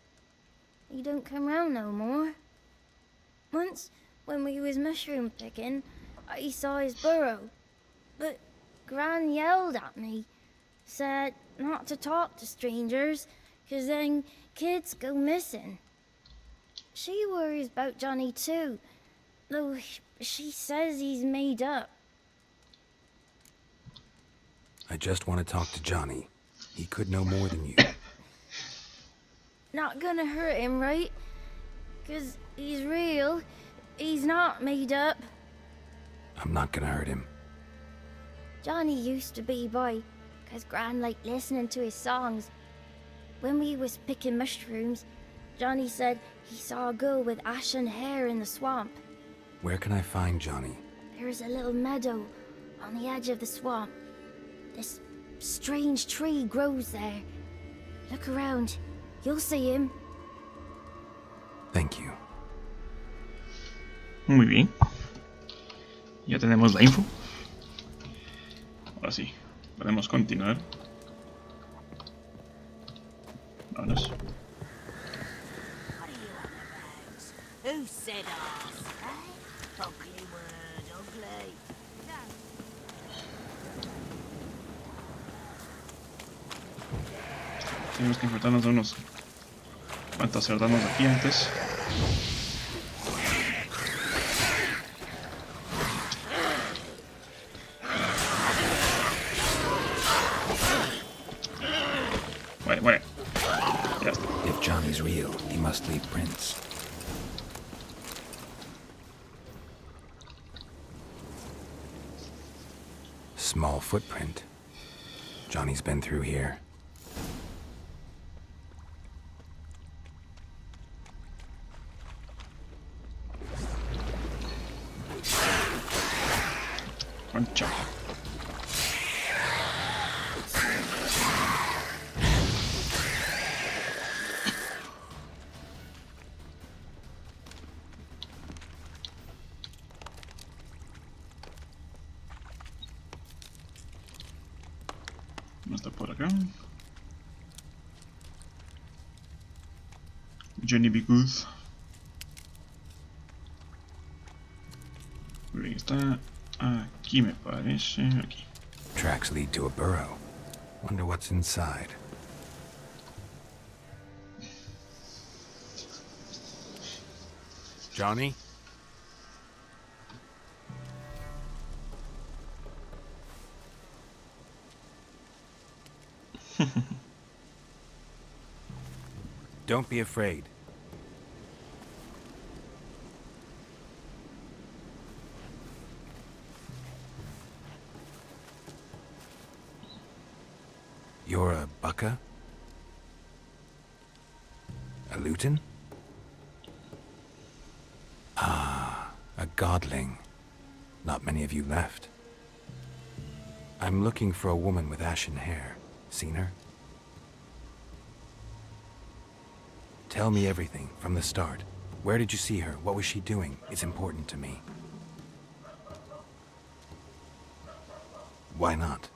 He don't come round no more. Once, when we was mushroom picking, I saw his burrow. But Gran yelled at me. Said not to talk to strangers, 'cause then kids go missing. She worries about Johnny too, though she says he's made up. I just want to talk to Johnny. He could know more than you. Not gonna hurt him, right? 'Cause he's real. He's not made up. I'm not gonna hurt him. Johnny used to be by, 'cause Gran liked listening to his songs. When we was picking mushrooms, Johnny said he saw a girl with ashen hair in the swamp. Where can I find Johnny? There's a little meadow on the edge of the swamp. This strange tree grows there. Look around. You'll see him. Thank you. Muy bien. Ya tenemos la info. Ahora sí, podemos continuar. Vámonos. Who said us, eh? Ugly word, ugly. Tenemos que enfrentarnos a unos cuantos cerdanos aquí antes. Muere. Ya está. If Johnny's real, he must leave prints. Small footprint. Johnny's been through here. Concha. No está por acá. Johnny B. Good. Muy bien, está aquí me parece. Aquí. Tracks lead to a burrow. Wonder what's inside. Johnny? Don't be afraid. You're a bucka? A lutin? Ah, a godling. Not many of you left. I'm looking for a woman with ashen hair. Seen her? Tell me everything, from the start. Where did you see her? What was she doing? It's important to me. Why not?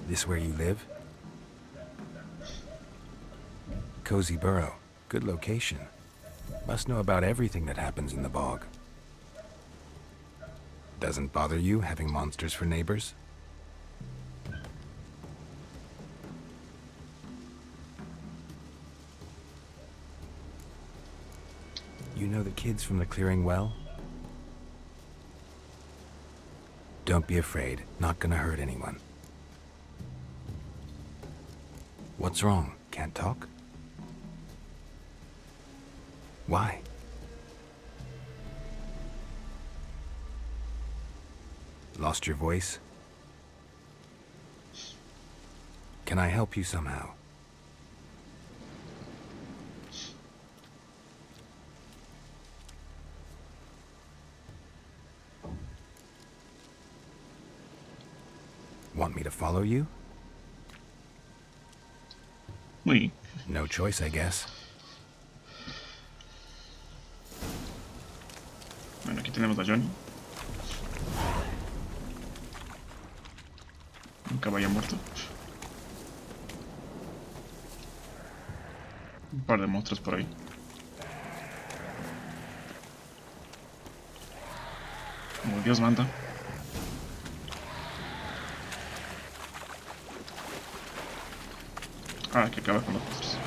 This where you live? Cozy burrow. Good location. Must know about everything that happens in the bog. Doesn't bother you having monsters for neighbors? You know the kids from the clearing well? Don't be afraid. Not gonna hurt anyone. What's wrong? Can't talk? Why? Lost your voice? Can I help you somehow? Want me to follow you? Oui. No choice, I guess. Bueno, aquí tenemos a Johnny. Un caballo muerto. Un par de monstruos por ahí. Como Dios manda. Ah, hay que acabar con los monstruos.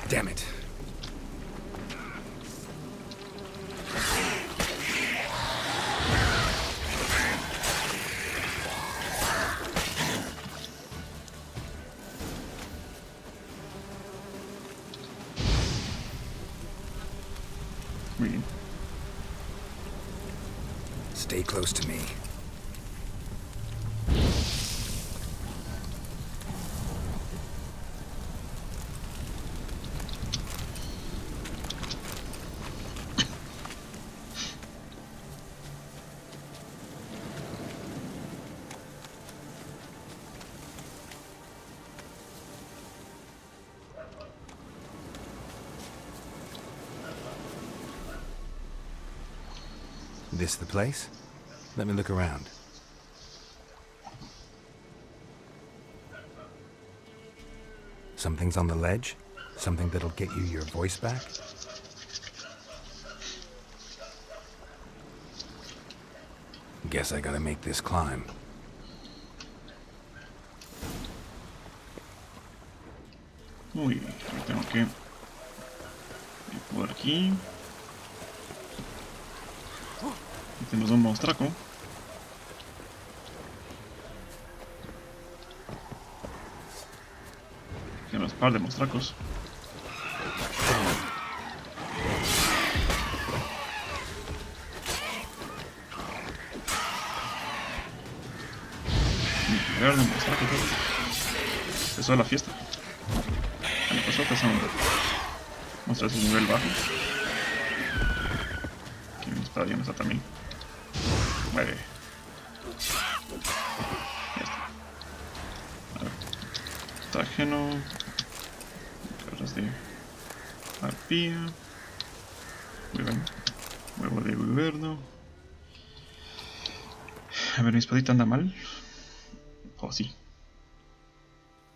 Damn it. Muy bien. Stay close to me. This the place? Let me look around. Something's on the ledge? Something that'll get you your voice back? Guess I gotta make this climb. Muy bien, ahora tengo que ir por aquí. Tenemos un monstruaco. Tenemos un par de monstruacos. Un monstruaco. Eso es la fiesta. Bueno, pues otros son monstruos de nivel bajo. Aquí mi espada ya no está también. Muere. Ya está. A ver. Patógeno. Cabras de arpía. Muy bien. Huevo de gobierno. A ver, mi espadita anda mal. Oh, sí.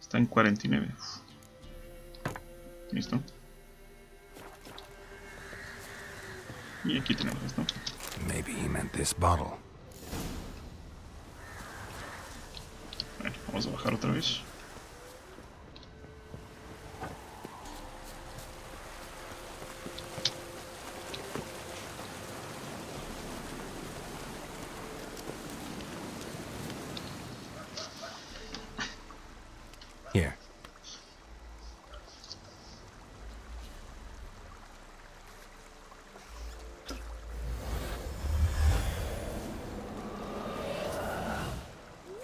Está en 49. Listo. Y aquí tenemos esto. Maybe he meant this bottle. Bueno, vamos a bajar otra vez. Here.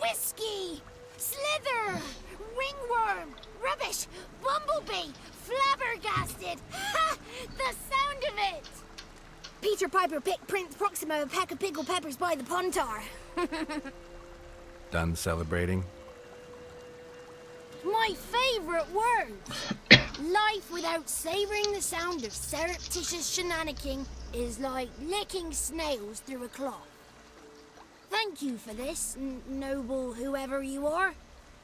Whiskey! Slither! Ringworm! Rubbish! Bumblebee! Flabbergasted! Ha! The sound of it! Peter Piper picked Prince Proximo a peck of pickled peppers by the pontar. Done celebrating? My favourite word! Life without savouring the sound of surreptitious shenanigans is like licking snails through a cloth. Thank you for this, noble whoever you are.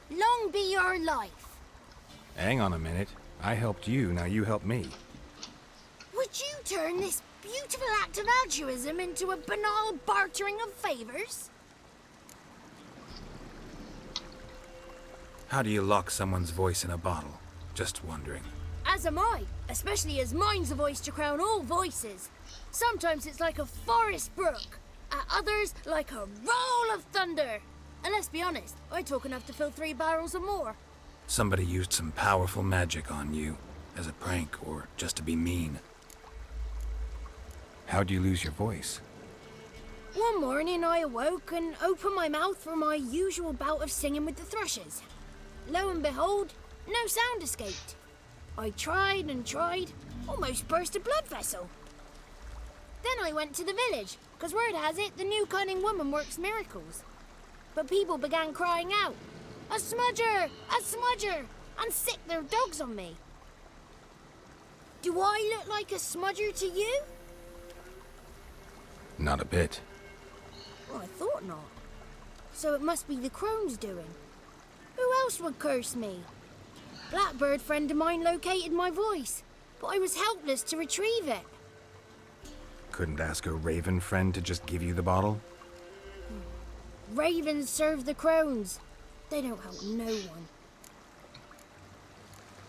Long be your life. Hang on a minute. I helped you, now you help me. Would you turn this beautiful act of altruism into a banal bartering of favors? How do you lock someone's voice in a bottle? Just wondering. As am I, especially as mine's a voice to crown all voices. Sometimes it's like a forest brook, at others like a roll of thunder. And let's be honest, I talk enough to fill 3 barrels or more. Somebody used some powerful magic on you, as a prank or just to be mean. How'd you lose your voice? One morning I awoke and opened my mouth for my usual bout of singing with the thrushes. Lo and behold, no sound escaped. I tried and tried, almost burst a blood vessel. Then I went to the village, because word has it the new cunning woman works miracles. But people began crying out, "A smudger! A smudger!" and sick their dogs on me. Do I look like a smudger to you? Not a bit. Well, I thought not. So it must be the crone's doing. Who else would curse me? Blackbird friend of mine located my voice, but I was helpless to retrieve it. Couldn't ask a raven friend to just give you the bottle? Ravens serve the crones. They don't help no one.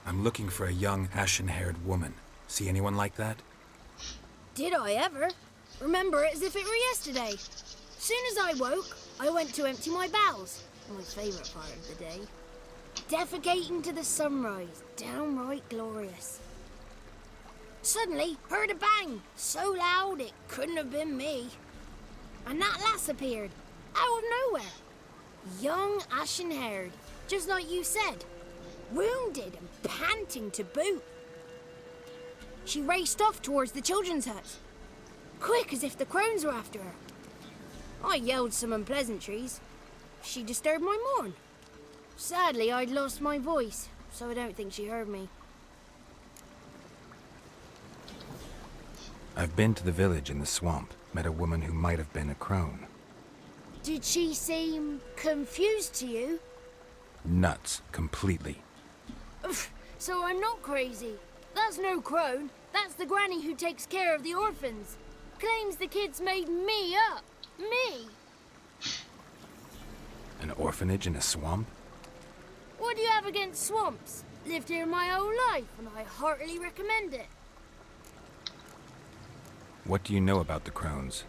I'm looking for a young, ashen-haired woman. See anyone like that? Did I ever? Remember it as if it were yesterday. Soon as I woke, I went to empty my bowels. My favourite part of the day. Defecating to the sunrise. Downright glorious. Suddenly, heard a bang. So loud it couldn't have been me. And that lass appeared. Out of nowhere. Young, ashen-haired. Just like you said. Wounded and panting to boot. She raced off towards the children's hut. Quick as if the crones were after her. I yelled some unpleasantries. She disturbed my morn. Sadly, I'd lost my voice, so I don't think she heard me. I've been to the village in the swamp. Met a woman who might have been a crone. Did she seem confused to you? Nuts. Completely. So I'm not crazy. That's no crone. That's the granny who takes care of the orphans. Claims the kids made me up. Me. An orphanage in a swamp? What do you have against swamps? Lived here my whole life, and I heartily recommend it. What do you know about the crones?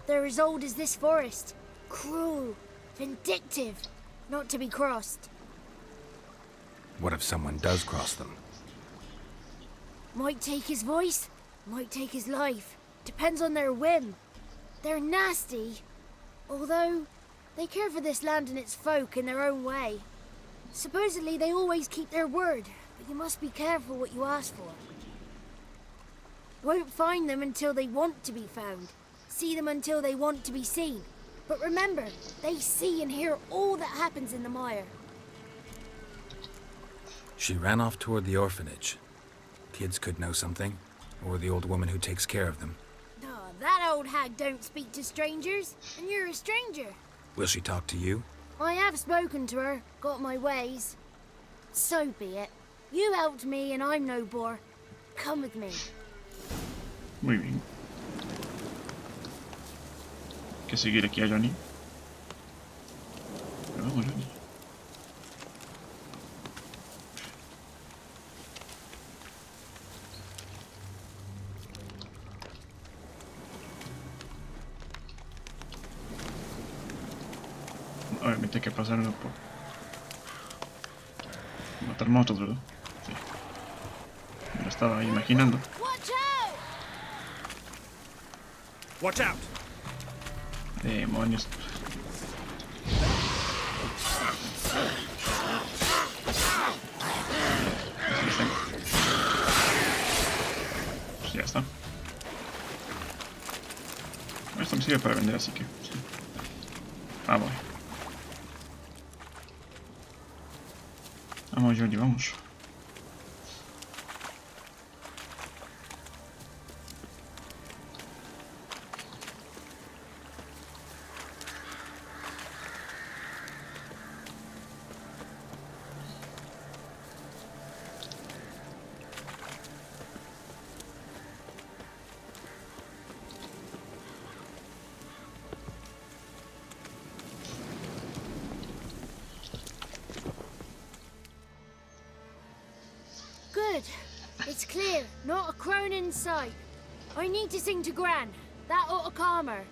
They're as old as this forest. Cruel, vindictive, not to be crossed. What if someone does cross them? Might take his voice, might take his life. Depends on their whim. They're nasty, although they care for this land and its folk in their own way. Supposedly they always keep their word, but you must be careful what you ask for. Won't find them until they want to be found. See them until they want to be seen. But remember, they see and hear all that happens in the mire. She ran off toward the orphanage. Kids could know something, or the old woman who takes care of them. Oh, that old hag don't speak to strangers, and you're a stranger. Will she talk to you? I have spoken to her, got my ways. So be it. You helped me and I'm no bore. Come with me. Muy bien. Hay que seguir aquí a Johnny. Pero vamos, Johnny. Obviamente hay que pasarlo por matar monstruos, ¿verdad? Sí. Me lo estaba imaginando. Watch out! Demonios. Pues ya está. Esto me sirve para vender, así que sí. Vamos. Vamos, Johnny, vamos. Good. It's clear. Not a crone in sight. I need to sing to Gran. That ought to calm her.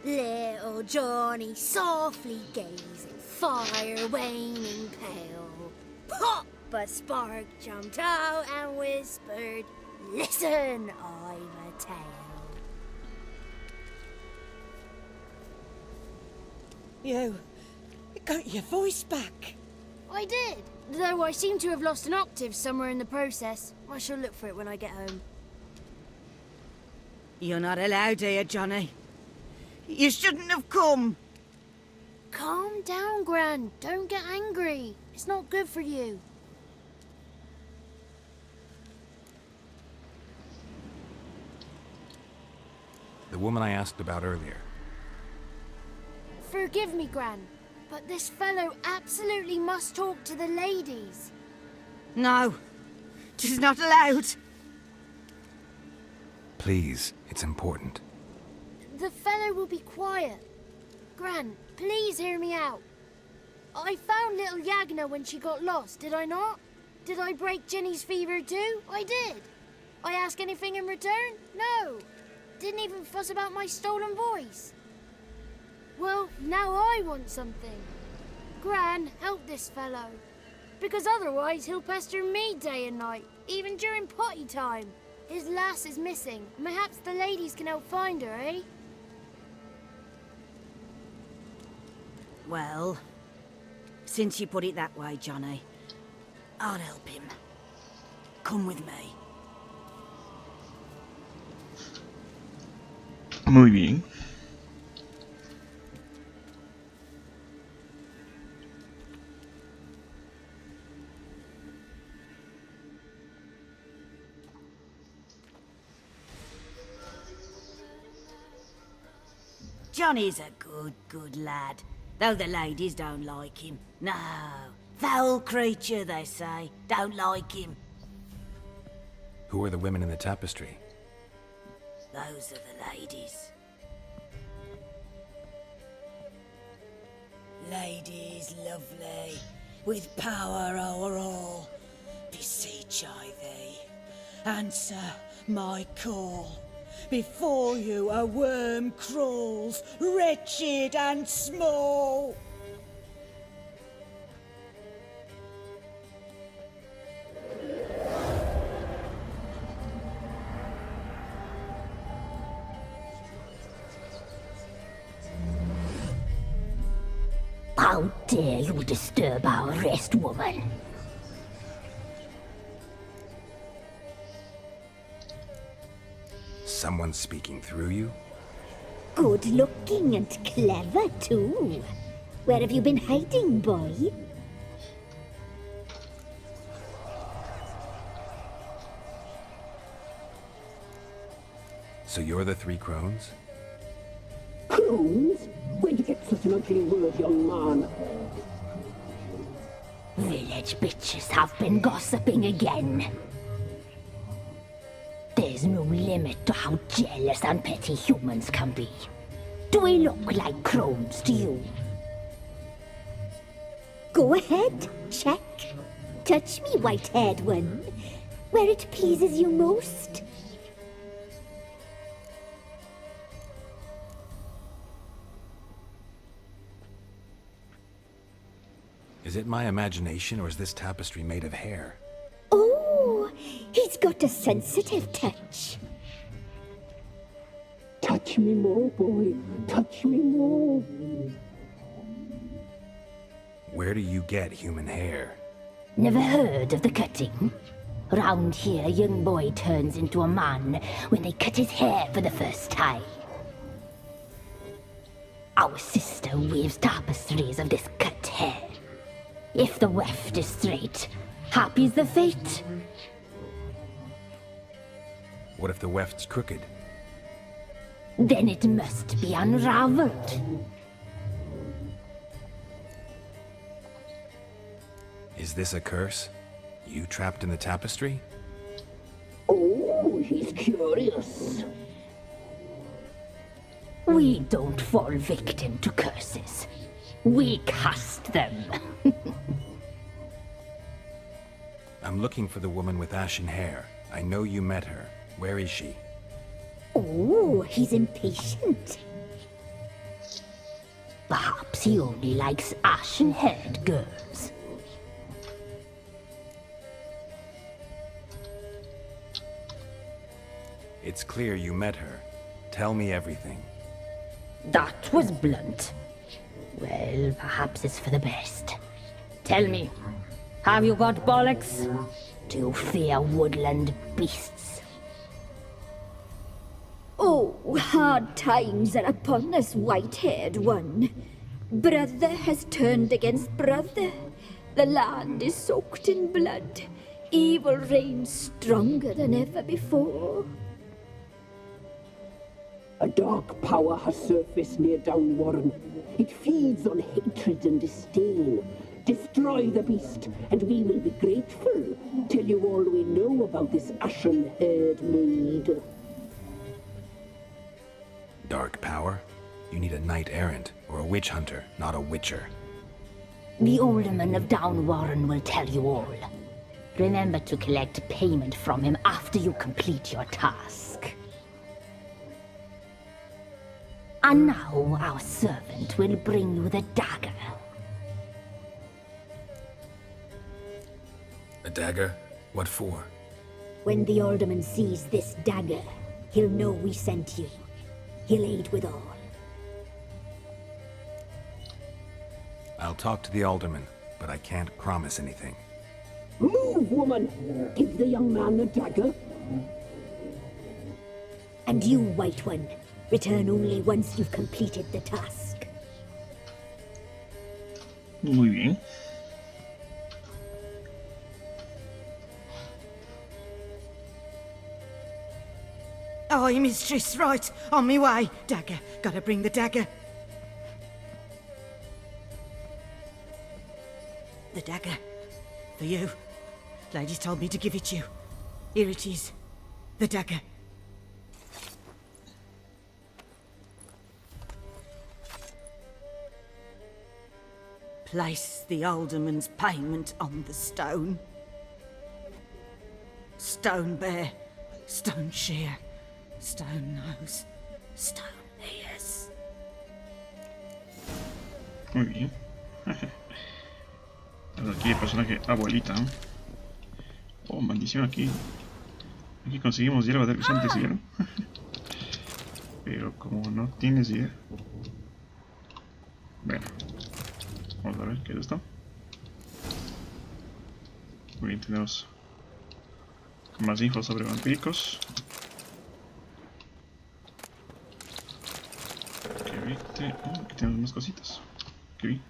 Little Johnny softly gazing, fire waning pale. Pop! A spark jumped out and whispered, "Listen, I've a tale." You got your voice back. I did. Though I seem to have lost an octave somewhere in the process. I shall look for it when I get home. You're not allowed here, Johnny. You shouldn't have come. Calm down, Gran. Don't get angry. It's not good for you. The woman I asked about earlier. Forgive me, Gran, but this fellow absolutely must talk to the ladies. No, she's not allowed. Please, it's important. The fellow will be quiet. Gran, please hear me out. I found little Yagna when she got lost, did I not? Did I break Ginny's fever too? I did. I ask anything in return? No. Didn't even fuss about my stolen voice. Well, now I want something. Gran, help this fellow. Because otherwise he'll pester me day and night, even during potty time. His lass is missing. Perhaps the ladies can help find her, eh? Well, since you put it that way, Johnny, I'll help him. Come with me. Muy bien. Johnny's a good lad, though the ladies don't like him. No, foul creature, they say. Don't like him. Who are the women in the tapestry? Those are the ladies. Ladies lovely, with power o'er all, beseech I thee, answer my call. Before you a worm crawls, wretched and small. How dare you disturb our rest, woman? Someone speaking through you? Good looking and clever, too. Where have you been hiding, boy? So you're the three crones? Crones? Where'd you get such an ugly word, young man? Village bitches have been gossiping again. There's no limit to how jealous and petty humans can be. Do we look like crones to you? Go ahead, check. Touch me, white-haired one, where it pleases you most. Is it my imagination, or is this tapestry made of hair? Oh, he's got a sensitive touch. Touch me more, boy. Touch me more. Where do you get human hair? Never heard of the cutting? Round here, a young boy turns into a man when they cut his hair for the first time. Our sister weaves tapestries of this cut hair. If the weft is straight, happy's the fate. What if the weft's crooked? Then it must be unraveled. Is this a curse? You trapped in the tapestry? Oh, he's curious. We don't fall victim to curses. We cast them. I'm looking for the woman with ashen hair. I know you met her. Where is she? Oh, he's impatient. Perhaps he only likes ashen-haired girls. It's clear you met her. Tell me everything. That was blunt. Well, perhaps it's for the best. Tell me, have you got bollocks? Do you fear woodland beasts? Oh, hard times are upon us, white-haired one. Brother has turned against brother. The land is soaked in blood. Evil reigns stronger than ever before. A dark power has surfaced near Downwarren. It feeds on hatred and disdain. Destroy the beast, and we will be grateful. Tell you all we know about this ashen-haired maid. Dark power? You need a knight-errant, or a witch-hunter, not a witcher. The alderman of Downwarren will tell you all. Remember to collect payment from him after you complete your task. And now our servant will bring you the dagger. A dagger? What for? When the alderman sees this dagger, he'll know we sent you. He'll aid with all. I'll talk to the alderman, but I can't promise anything. Move, woman! Give the young man the dagger. And you, White One, return only once you've completed the task. Muy bien. Aye, mistress, right. On me way. Dagger. Gotta bring the dagger. The dagger. For you. Ladies told me to give it you. Here it is. The dagger. Place the alderman's payment on the stone. Stone bear. Stone shear. Stone nose, stone ears. Muy bien. Aquí el personaje abuelita. Oh, maldición, aquí conseguimos hierba de horizonte, ¿sí, no? Pero como no tienes idea. Bueno, vamos a ver qué es esto. Muy bien, tenemos más info sobre vampíricos. Aquí tenemos más cositas. Aquí.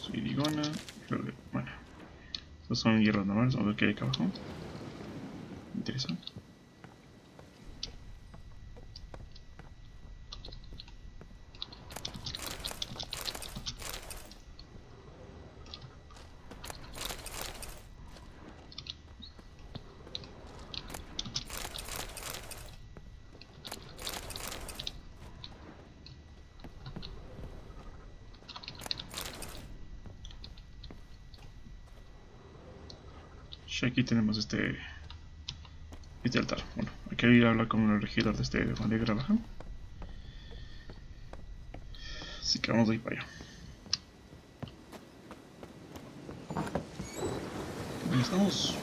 Suirigona. Bueno. Estos son hierros normales. Vamos a ver qué hay acá abajo. Interesante. Aquí tenemos este altar. Bueno, hay que ir a hablar con el regidor de este de Grabaja. Así que vamos a ir para allá. Bueno, estamos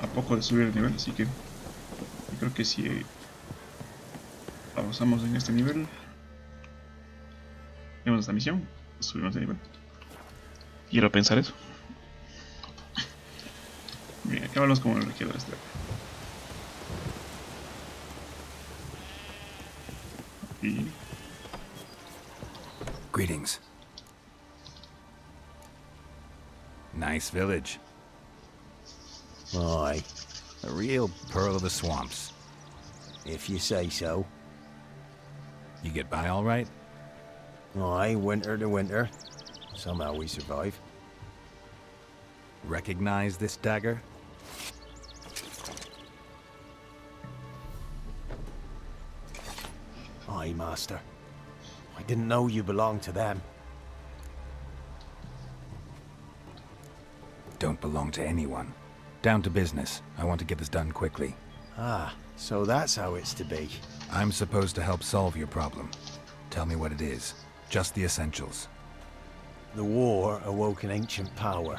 a poco de subir el nivel, así que yo creo que si avanzamos en este nivel, tenemos esta misión, subimos de nivel. Quiero pensar eso. Bien, acá hablamos como el regidor este. Y... Greetings. Nice village. Aye, a real pearl of the swamps. If you say so. You get by all right? Aye, winter to winter. Somehow we survive. Recognize this dagger? Aye, Master. I didn't know you belonged to them. Don't belong to anyone. Down to business. I want to get this done quickly. Ah, so that's how it's to be. I'm supposed to help solve your problem. Tell me what it is. Just the essentials. The war awoke an ancient power.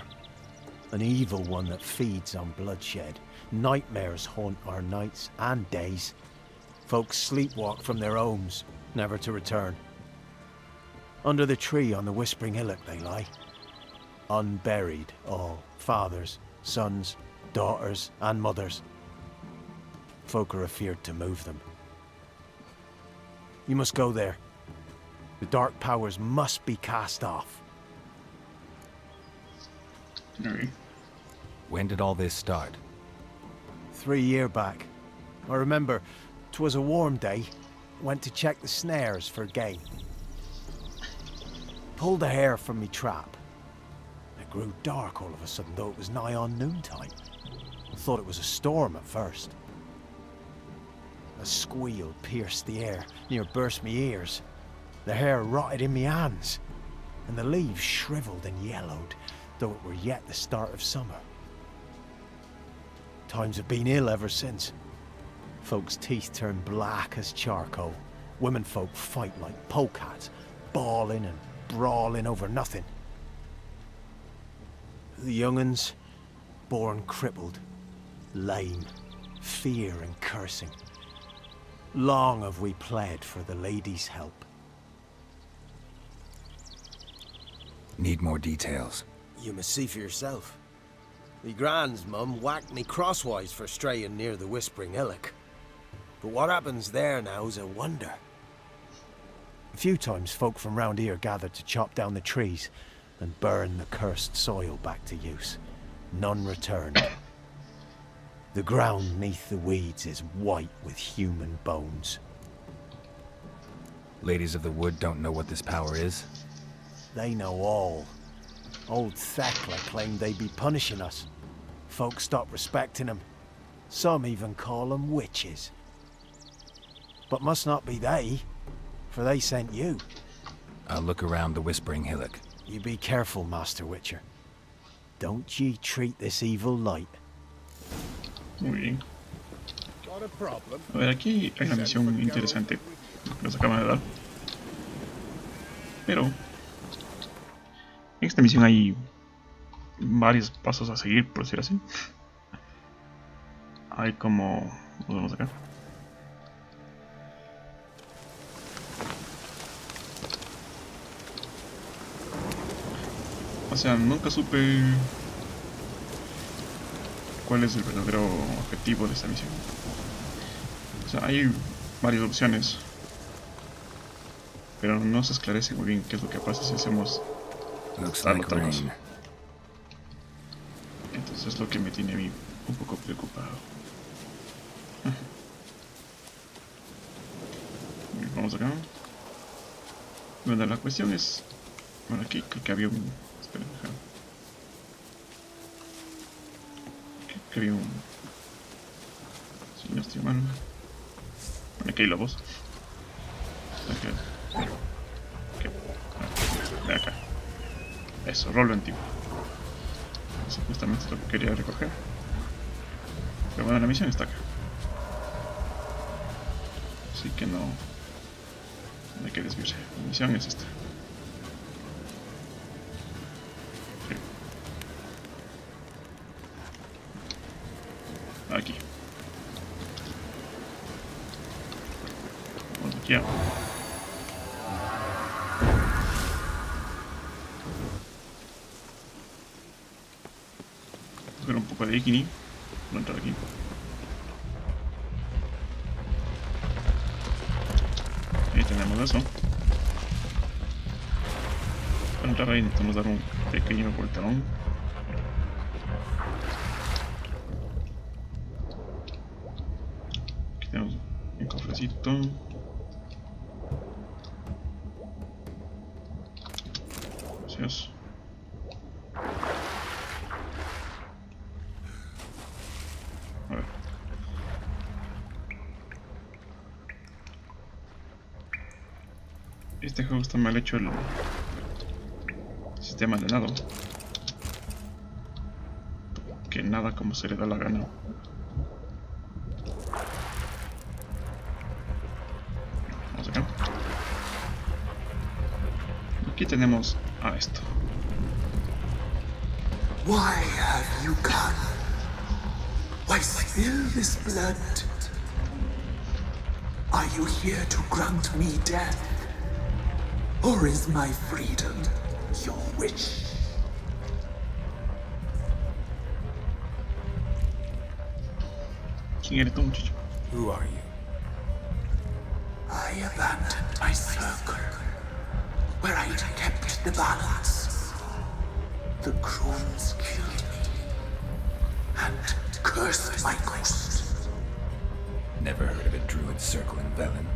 An evil one that feeds on bloodshed. Nightmares haunt our nights and days. Folks sleepwalk from their homes, never to return. Under the tree on the Whispering Hillock they lie. Unburied all, fathers, sons, daughters and mothers. Folk are afeard to move them. You must go there. The dark powers must be cast off. When did all this start? 3 years back. I remember 'twas a warm day. Went to check the snares for game. Pulled a hare from me trap. It grew dark all of a sudden, though it was nigh on noontime. I thought it was a storm at first. A squeal pierced the air, near burst me ears. The hair rotted in me hands, and the leaves shriveled and yellowed, though it were yet the start of summer. Times have been ill ever since. Folks' teeth turn black as charcoal. Women folk fight like polecats, bawling and brawling over nothing. The young'uns, born crippled, lame, fear and cursing. Long have we pled for the lady's help. Need more details. You must see for yourself. Me grand's mum whacked me crosswise for straying near the Whispering Hillock. But what happens there now's a wonder. A few times folk from round here gathered to chop down the trees and burn the cursed soil back to use. None returned. The ground neath the weeds is white with human bones. Ladies of the Wood don't know what this power is? They know all. Old Thekla claimed they'd be punishing us. Folk stopped respecting them. Some even call them witches. But must not be they, for they sent you. I'll look around the Whispering Hillock. You be careful, Master Witcher. Don't ye treat this evil light. Muy bien. A ver, aquí hay una misión interesante que nos acaban de dar. Pero en esta misión hay varios pasos a seguir, por decir así. Hay como... Nos vemos acá. O sea, nunca supe cuál es el verdadero objetivo de esta misión. O sea, hay varias opciones, pero no se esclarece muy bien qué es lo que pasa si hacemos tal o tal cosa. Entonces es lo que me tiene a mí un poco preocupado. Vamos acá. Bueno, la cuestión es... Bueno, aquí creo que había un... Espera, déjame. Creo que había un... Si no estoy mal. Bueno, aquí hay lobos. Ven acá. Eso, rolo antiguo. Eso justamente es lo que quería recoger. Pero bueno, la misión está acá. Así que no hay que desviarse. La misión es esta. Aquí. Vamos aquí a... Coger un poco de bikini para entrar aquí. Ahí tenemos eso. Para entrar ahí necesitamos dar un pequeño volterón. Aquí tenemos un cofrecito. Gracias. A ver. Este juego está mal hecho el sistema de nado. Que nada como se le da la gana. Vamos acá. Aquí tenemos a esto. Why have you come? Why spill this blood? Are you here to grant me death? Or is my freedom your wish? ¿Quién eres tú, muchacho? Who are you? I abandoned my circle, where I'd kept the balance. The crones killed me, and cursed my ghost. Never heard of a druid circling Velen.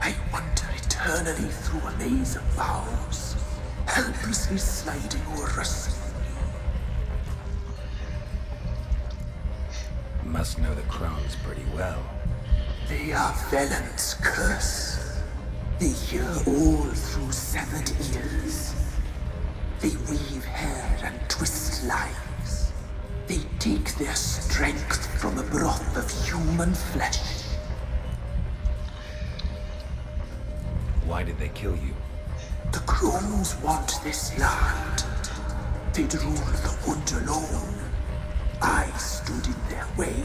I wander eternally through a maze of vows, helplessly sliding over us. Must know the crones pretty well. They are Velen's curse. They hear all through severed ears. They weave hair and twist lives. They take their strength from a broth of human flesh. Why did they kill you? The crones want this land. They'd rule the wood alone. I stood in their way.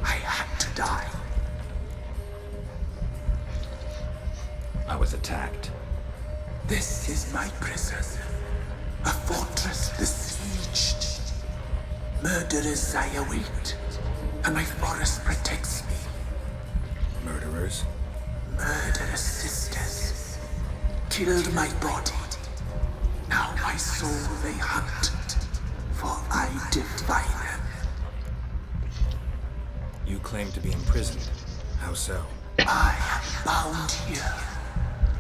I had to die. I was attacked. This is my prison. A fortress besieged. Murderers I await, and my forest protects me. Murderers? Murderous sisters. Killed my body. Now my soul they hunt, for I defy them. You claim to be imprisoned. How so? I am bound here,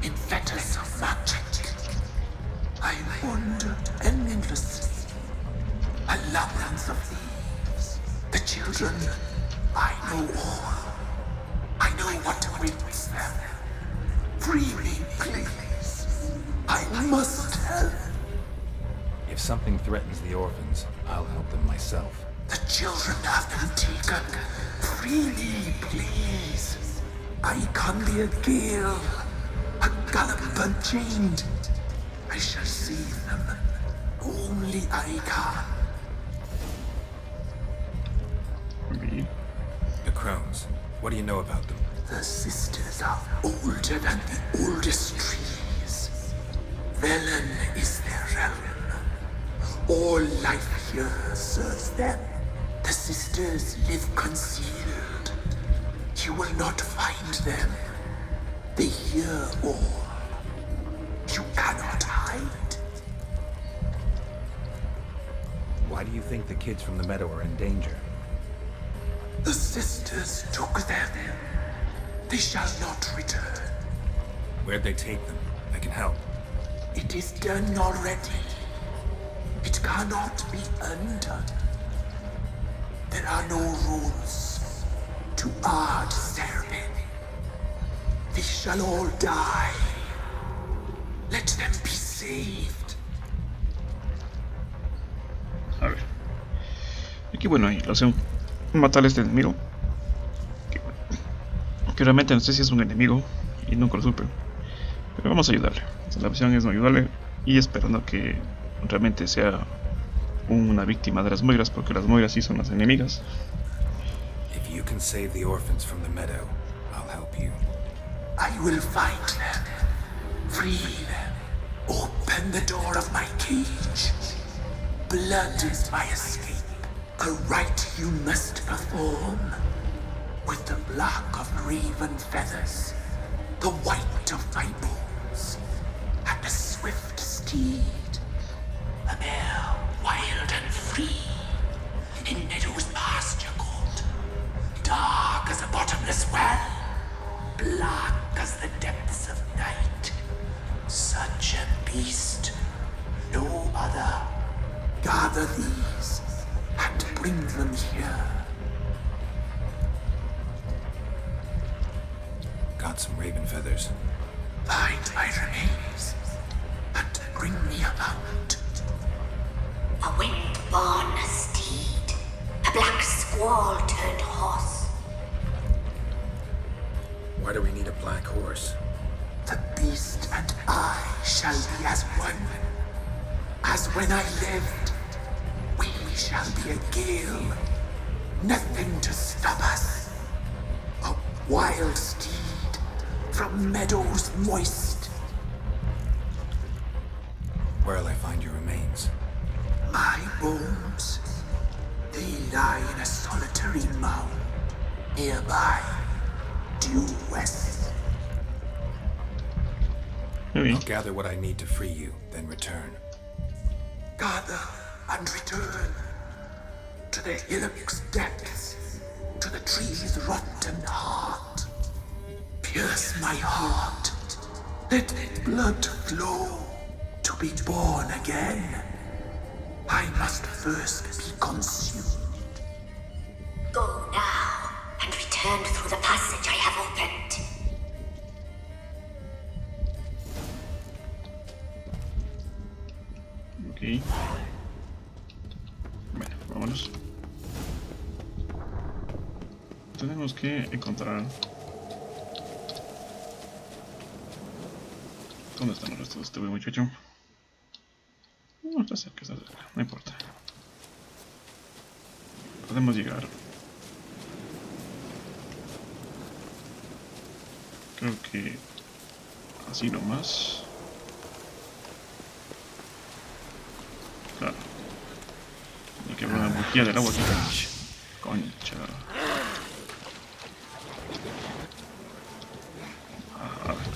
in fetters of magic. I wandered endlessly, a labyrinth of thieves. The children, I know all. I know what awaits them. Free me, please. I must help. If something threatens the orphans, I'll help them myself. The children have been taken. Free me, please. I can be a gale, a gallop unchained. I shall save them. Only I can. The crones. What do you know about them? The sisters are older than the oldest trees. Velen is their realm. All life here serves them. The sisters live concealed. You will not find them. They hear all. You cannot hide. Why do you think the kids from the meadow are in danger? The sisters took them. They shall not return. Where'd they take them? I can help. It is done already. It cannot be undone. There are no rules to our ceremony. They shall all die. Let them be saved. A ver. Aquí bueno, ahí lo hacemos. Matar a este enemigo. Que realmente no sé si es un enemigo y nunca lo supe. Pero vamos a ayudarle. La opción es no ayudarle y esperando que realmente sea una víctima de las Moiras, porque las Moiras sí son las enemigas. If you can save the orphans from the meadow, I'll help you. I will find them. Free them. Open the door of my cage. Blood is my escape. A rite you must perform. With the black of raven feathers, the white of my bones, and a swift steed. A mare wild and free, in meadows pasture gold, dark as a bottomless well, black as the depths of night. Such a beast, no other. Gather these and bring them here. got some raven feathers. Find my remains and bring me about. A wind-born steed, a black squall turned horse. Why do we need a black horse? The beast and I shall be as one. As when I lived, we shall be a gale. Nothing to stop us. A wild steed from meadows moist. Where'll I find your remains? My bones, they lie in a solitary mound nearby, due west. I'll gather what I need to free you, then return. Gather and return to the hillock's depths, to the tree's rotten heart. Pierce my heart, let blood flow to be born again. I must first be consumed. Go now and return through the passage I have opened. Ok. Bueno, vámonos. Tenemos que encontrar... ¿Dónde están los restos de este buen muchacho? No, está cerca, no importa. Podemos llegar. Creo que así nomás. Claro. Hay que ver una bujía del agua aquí. Concha. A ver.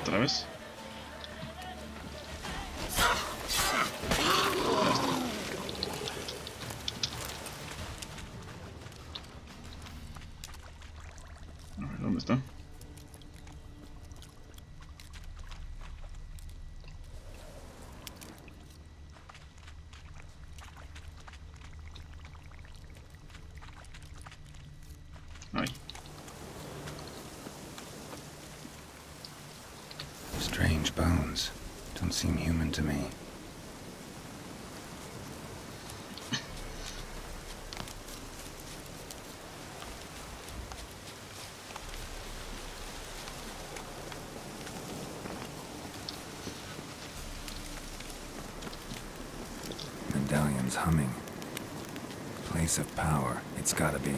Otra vez. A ver, ¿dónde está? Ahí. Strange bones. Don't seem human to me. Medallion's humming. Place of power. It's gotta be.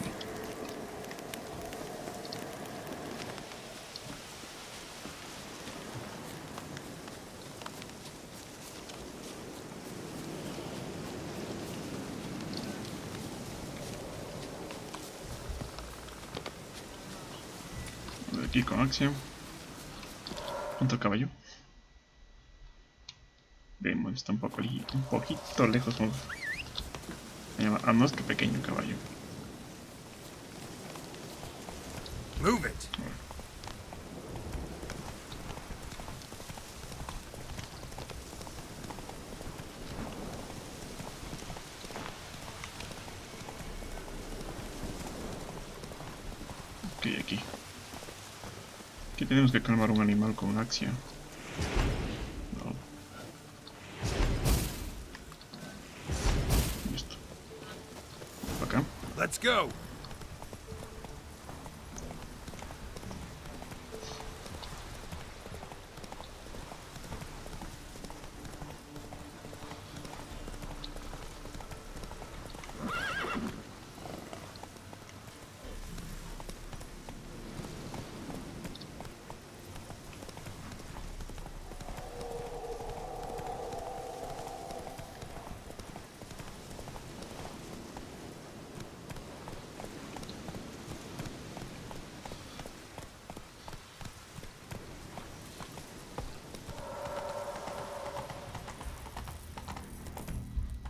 Aquí con acción. Punto caballo. Vemos, está un poquito lejos. No es que pequeño caballo. Move it. Ok, aquí. Aquí tenemos que calmar un animal con acción. No. Listo. Para acá. Let's go.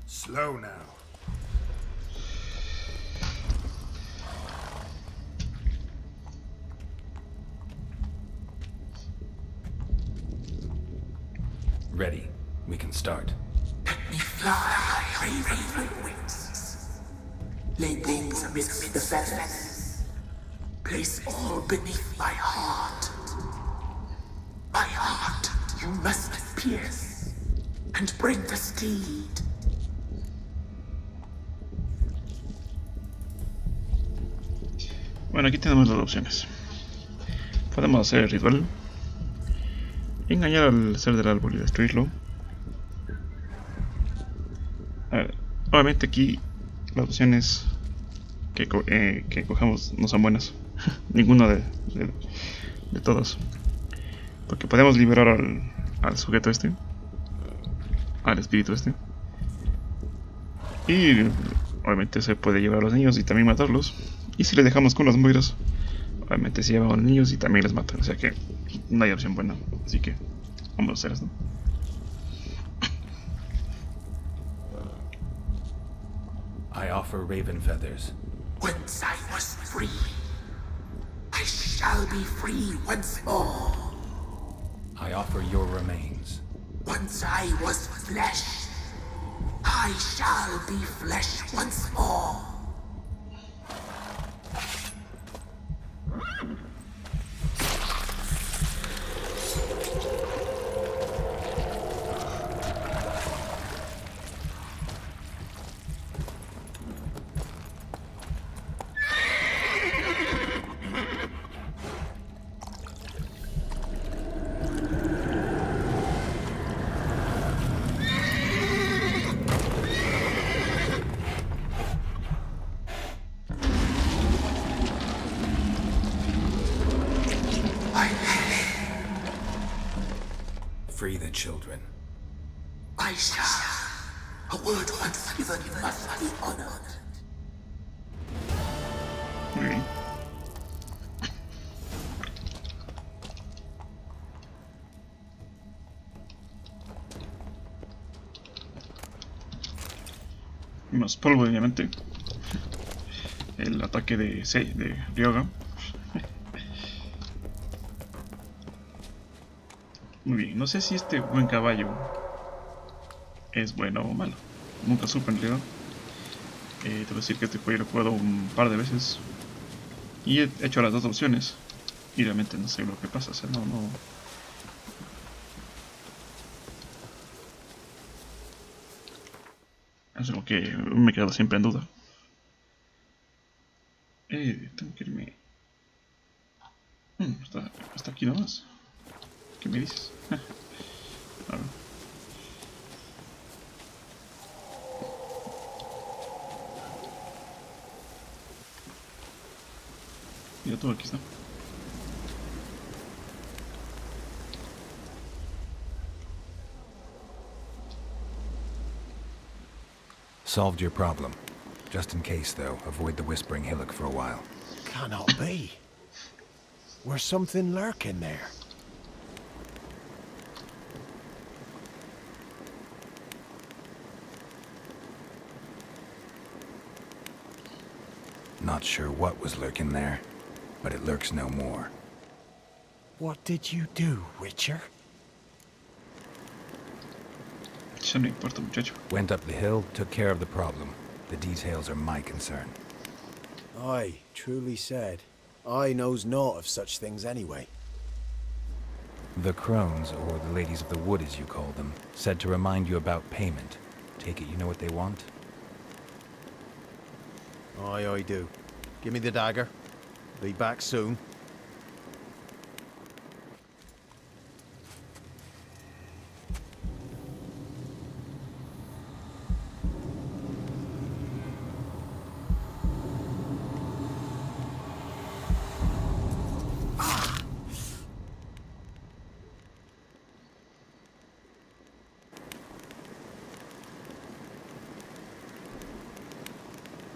Slow now. Ready. We can start. Let me fly raven wings. Lay wings amidst the feathers. Place all beneath my heart. My heart you must pierce, and bring the steed. Bueno, aquí tenemos las opciones. Podemos hacer el ritual, engañar al ser del árbol y destruirlo. A ver, obviamente aquí las opciones que cojamos no son buenas. Ninguno de todos. Porque podemos liberar al sujeto este, al espíritu este. Y obviamente se puede llevar a los niños y también matarlos. Y si les dejamos con las Moiras, obviamente se llevan a los niños y también les matan. O sea que no hay opción buena. Así que vamos a hacer esto. I offer raven feathers. Once I was free, I shall be free once more. I offer your remains. Once I was flesh, I shall be flesh once more. Free the children. I shall. A word once given must be honored. Muy bien. Más polvo, obviamente. El ataque de Ryoga. Muy bien, no sé si este buen caballo es bueno o malo. Nunca supe en realidad. Te voy a decir que este juego lo he jugado un par de veces. Y he hecho las dos opciones. Y realmente no sé lo que pasa. O sea, no. Es algo que me he quedado siempre en duda. Tengo que irme. Hasta aquí nomás. ¿Qué me dices? A ver. Mira todo, aquí está. Solved your problem. Just in case, though, avoid the Whispering Hillock for a while. Cannot be. Where's something lurking there? Not sure what was lurking there, but it lurks no more. What did you do, Witcher? Eso no importa, muchacho. Went up the hill, took care of the problem. The details are my concern. Aye, truly said. I knows naught of such things anyway. The crones, or the ladies of the wood as you call them, said to remind you about payment. Take it you know what they want? Aye, I do. Give me the dagger. Be back soon.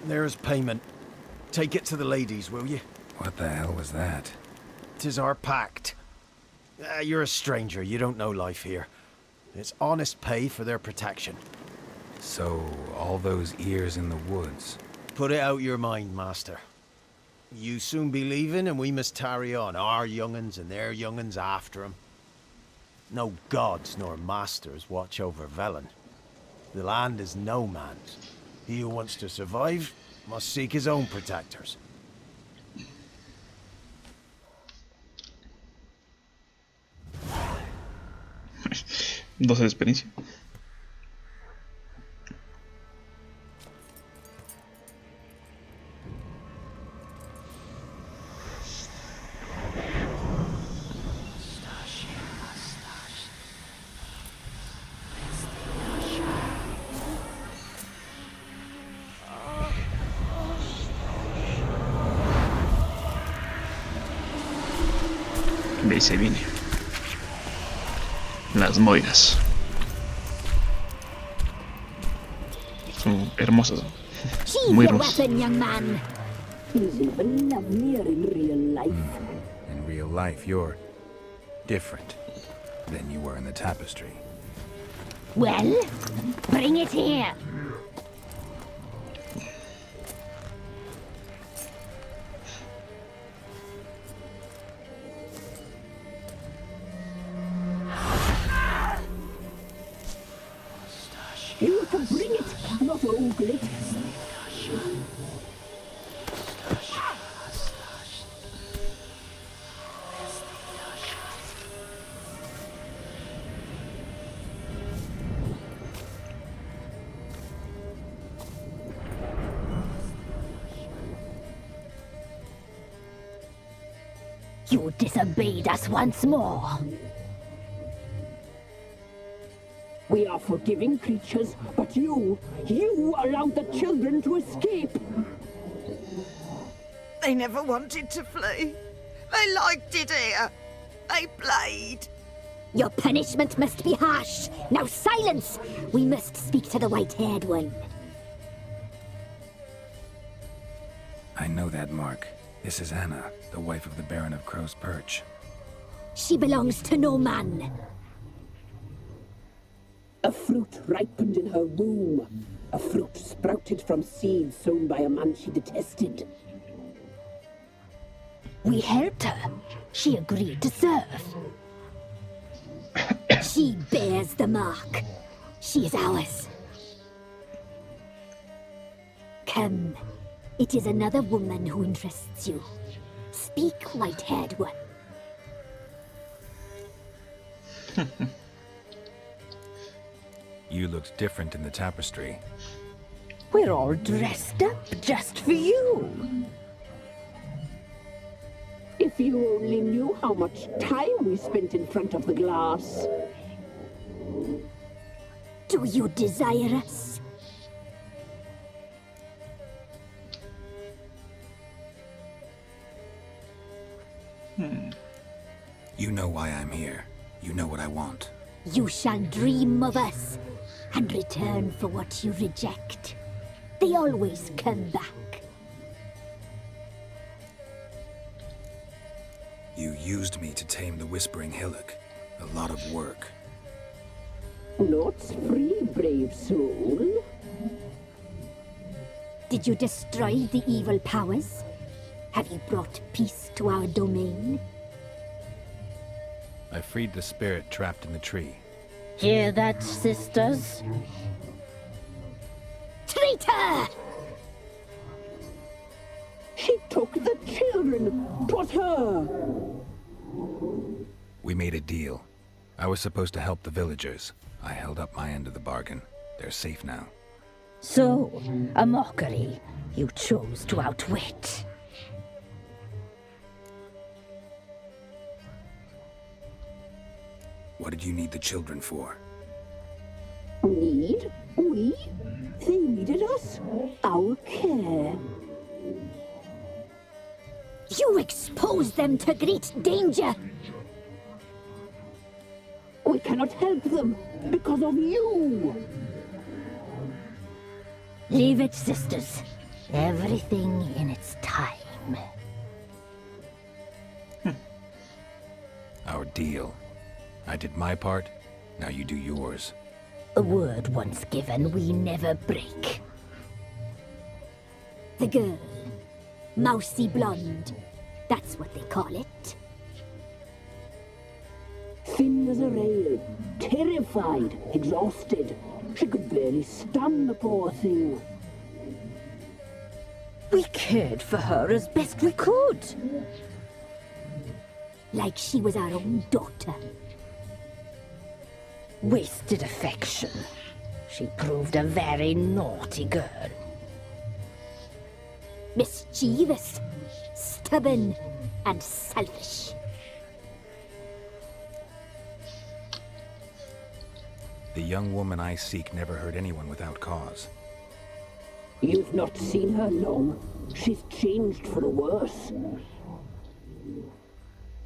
There's payment. Take it to the ladies, will you? What the hell was that? 'Tis our pact. You're a stranger, you don't know life here. It's honest pay for their protection. So, all those ears in the woods. Put it out your mind, master. You soon be leaving and we must tarry on, our young'uns and their young'uns after 'em. No gods nor masters watch over Velen. The land is no man's. He who wants to survive must seek his own protectors. ¿12 de experiencia? De ahí se viene. Las Moiras. Son hermosas. Muy hermosas. Young man. He's even lovelier in real life. In real life, you're different than you were in the tapestry. Well, bring it here. You have to bring it, not ogle it. You disobeyed us once more. We are forgiving creatures, but you allowed the children to escape. They never wanted to flee. They liked it here. They played. Your punishment must be harsh. Now silence! We must speak to the white-haired one. I know that mark. This is Anna, the wife of the Baron of Crow's Perch. She belongs to no man. A fruit ripened in her womb. A fruit sprouted from seeds sown by a man she detested. We helped her. She agreed to serve. She bears the mark. She is ours. Come. It is another woman who interests you. Speak, white-haired one. You looked different in the tapestry. We're all dressed up just for you. If you only knew how much time we spent in front of the glass. Do you desire us? You know why I'm here. You know what I want. You shall dream of us and return for what you reject. They always come back. You used me to tame the Whispering Hillock. A lot of work. Not free, brave soul. Did you destroy the evil powers? Have you brought peace to our domain? I freed the spirit trapped in the tree. Hear that, sisters? Traitor! She took the children. 'Twas her. We made a deal. I was supposed to help the villagers. I held up my end of the bargain. They're safe now. So, a mockery you chose to outwit. What did you need the children for? Need? We? They needed us. Our care. You exposed them to great danger. We cannot help them because of you. Leave it, sisters. Everything in its time. Our deal. I did my part, now you do yours. A word once given, we never break. The girl. Mousy blonde. That's what they call it. Thin as a rail. Terrified. Exhausted. She could barely stand, the poor thing. We cared for her as best we could. Like she was our own daughter. Wasted affection. She proved a very naughty girl. Mischievous, stubborn, and selfish. The young woman I seek never hurt anyone without cause. You've not seen her long. She's changed for the worse.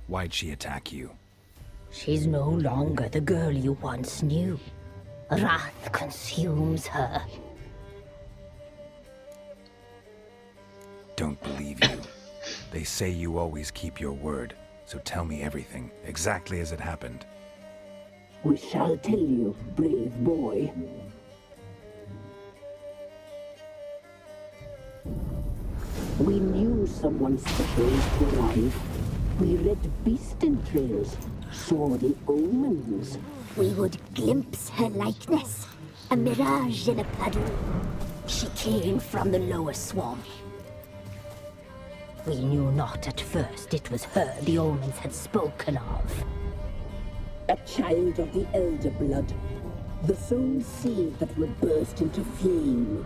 Why'd she attack you? She's no longer the girl you once knew. Wrath consumes her. Don't believe you. They say you always keep your word, so tell me everything, exactly as it happened. We shall tell you, brave boy. We knew someone special to arrive. We read beast entrails, saw the omens. We would glimpse her likeness, a mirage in a puddle. She came from the lower swamp. We knew not at first it was her the omens had spoken of. A child of the elder blood, the sown seed that will burst into flame.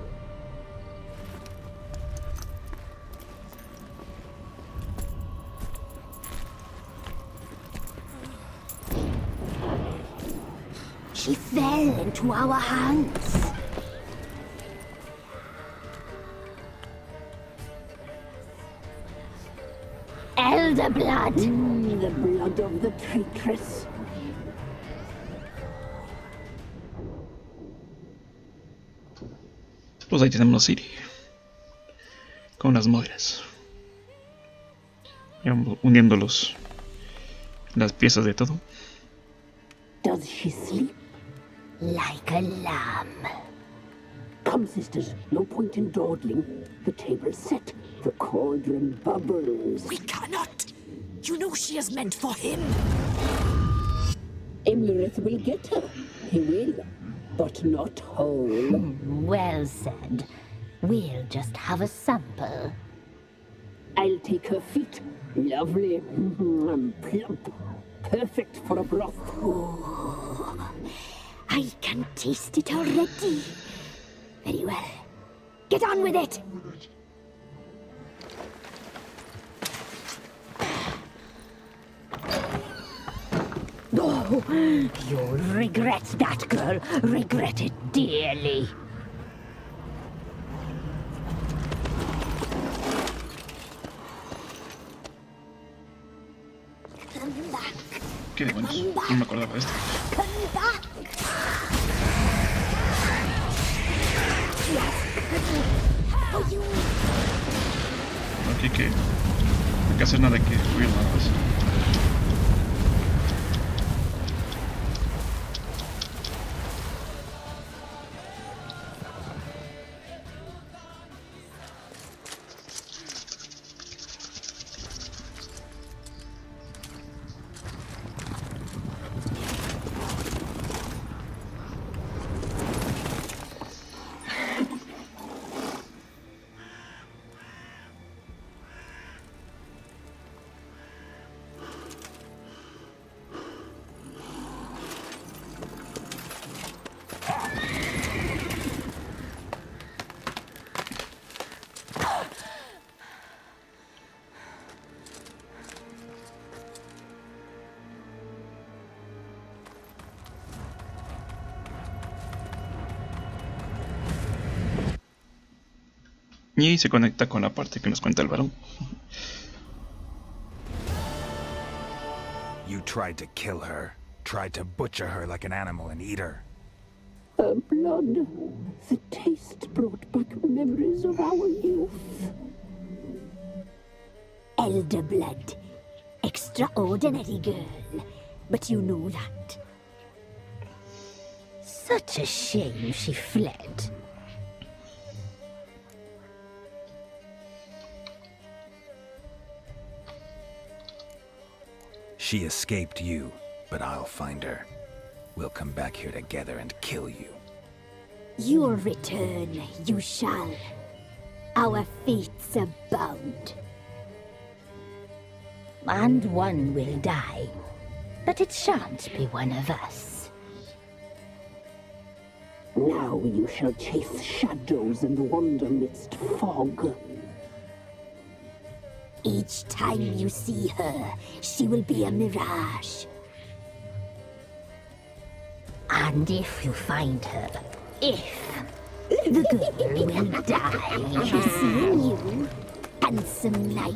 She fell into our hands. Elder blood! The blood of the traitress. Pues ahí tenemos a Ciri con las Moiras, uniendo las piezas de todo. Does she sleep? Like a lamb. Come, sisters, no point in dawdling. The table's set, the cauldron bubbles. We cannot! You know she is meant for him! Emlurith will get her. He will, but not whole. Well said. We'll just have a sample. I'll take her feet. Lovely. Plump. Perfect for a broth. Oh, I can taste it already. Very well. Get on with it! Oh, you'll regret that, girl. Regret it dearly. Come back. Qué demonios, no me acordaba de esto. Come back. Aquí hay que hacer nada, que huir nada más. Y se conecta con la parte que nos cuenta el varón. You tried to kill her, tried to butcher her like an animal and eat her. Her blood. The taste brought back memories of our youth. Elder blood. Extraordinary girl. But you know that. Such a shame she fled. She escaped you, but I'll find her. We'll come back here together and kill you. Your return you shall. Our fates are bound. And one will die, but it shan't be one of us. Now you shall chase shadows and wander midst fog. Each time you see her, she will be a mirage. And if you find her, the girl will die. Seeing you, handsome knight.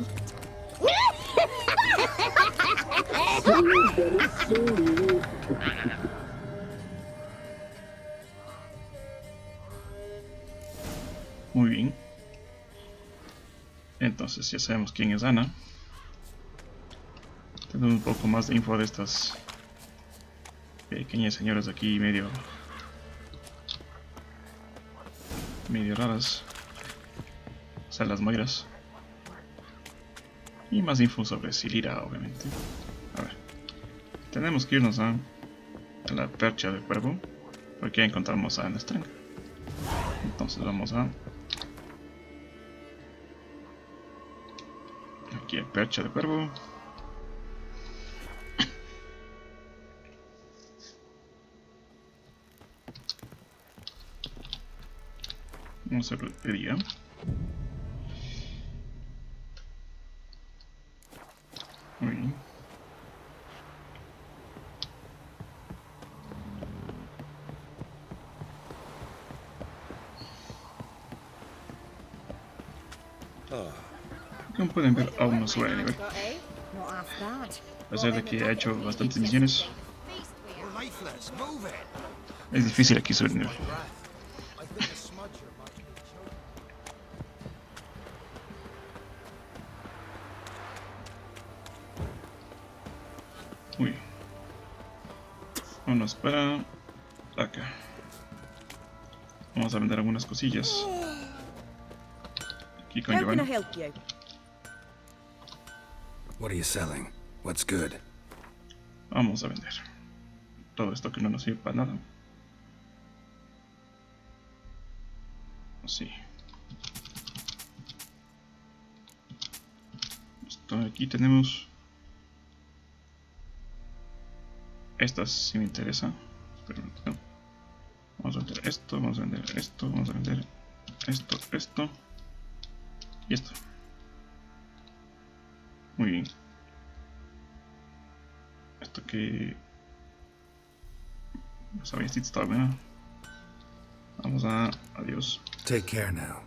Muy bien. Entonces ya sabemos quién es Ana. Tenemos un poco más de info de estas pequeñas señoras de aquí medio raras. O sea, las Moiras. Y más info sobre Ciri, obviamente. A ver. Tenemos que irnos a la percha del cuervo. Porque ya encontramos a Ana Strang. Entonces vamos a... Aquí a percha de cuervo. Vamos a hacer de día. Muy bien. Como pueden ver, aún no sube de nivel. A pesar de que ha hecho bastantes misiones, es difícil aquí subir de nivel. Uy. Vámonos para acá. Vamos a vender algunas cosillas. Aquí con Giovanni. What are you selling? What's good? Vamos a vender todo esto que no nos sirve para nada. Así. Esto aquí tenemos. Estas sí me interesa. Pero no. Vamos a vender esto, vamos a vender esto, vamos a vender esto y esto. Muy bien. Esto que... No sabía si estaba bien. Vamos a... Adiós. Take care now.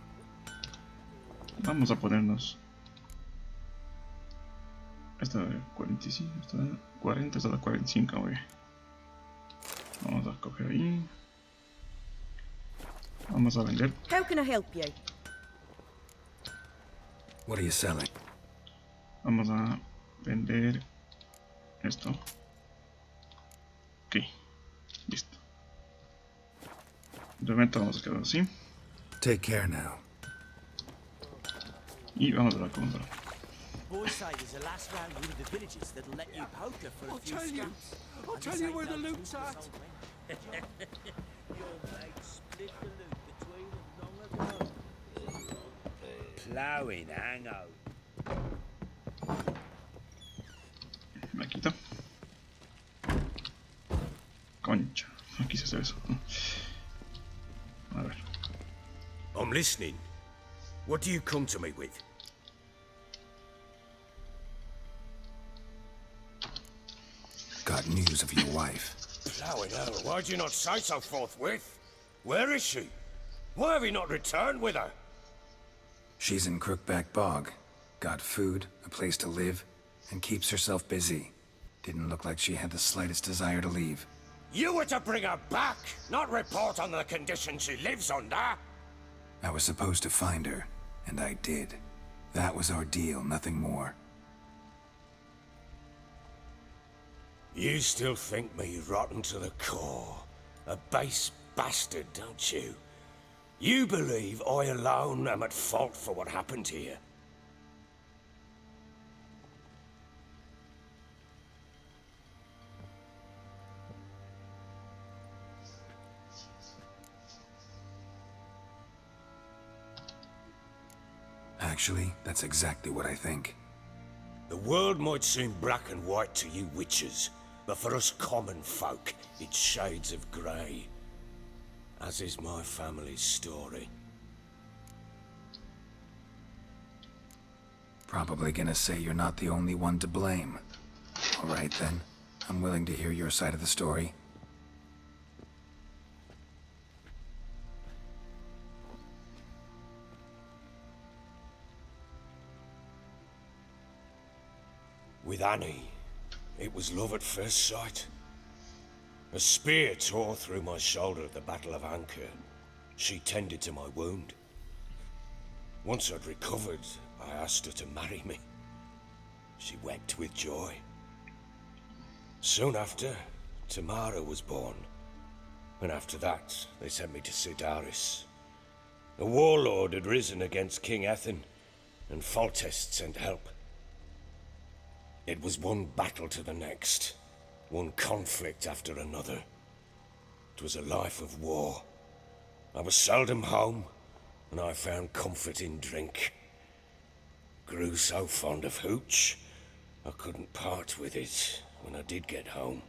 Vamos a ponernos... Esta de 45, esta de 40, esta de 45, güey. Vamos a coger ahí. Vamos a vender. How can I help you? What are you selling? Vamos a vender esto. Ok, listo. De momento vamos a quedar así. Take care now. Y vamos a la compra. Boys say there's a last round with the villages that'll let you poker for a few scraps. I'll tell you where the loot's at. Your mates split the loot between them long ago. Ploughing hangover. Aquí está. Concha, no quise hacer eso. A ver. I'm listening. What do you come to me with? Got news of your wife. Ploughing hell, why'd you not say so forthwith? Where is she? Why have you not returned with her? She's in Crookback Bog. Got food, a place to live, and keeps herself busy. Didn't look like she had the slightest desire to leave. You were to bring her back, not report on the conditions she lives under. I was supposed to find her, and I did. That was our deal, nothing more. You still think me rotten to the core. A base bastard, don't you? You believe I alone am at fault for what happened here. Actually, that's exactly what I think. The world might seem black and white to you witches, but for us common folk, it's shades of grey. As is my family's story. Probably gonna say you're not the only one to blame. All right then, I'm willing to hear your side of the story. With Annie, it was love at first sight. A spear tore through my shoulder at the Battle of Anchor. She tended to my wound. Once I'd recovered, I asked her to marry me. She wept with joy. Soon after, Tamara was born. And after that, they sent me to Sidaris. A warlord had risen against King Ethan, and Foltest sent help. It was one battle to the next, one conflict after another. It was a life of war. I was seldom home, and I found comfort in drink. Grew so fond of hooch, I couldn't part with it when I did get home.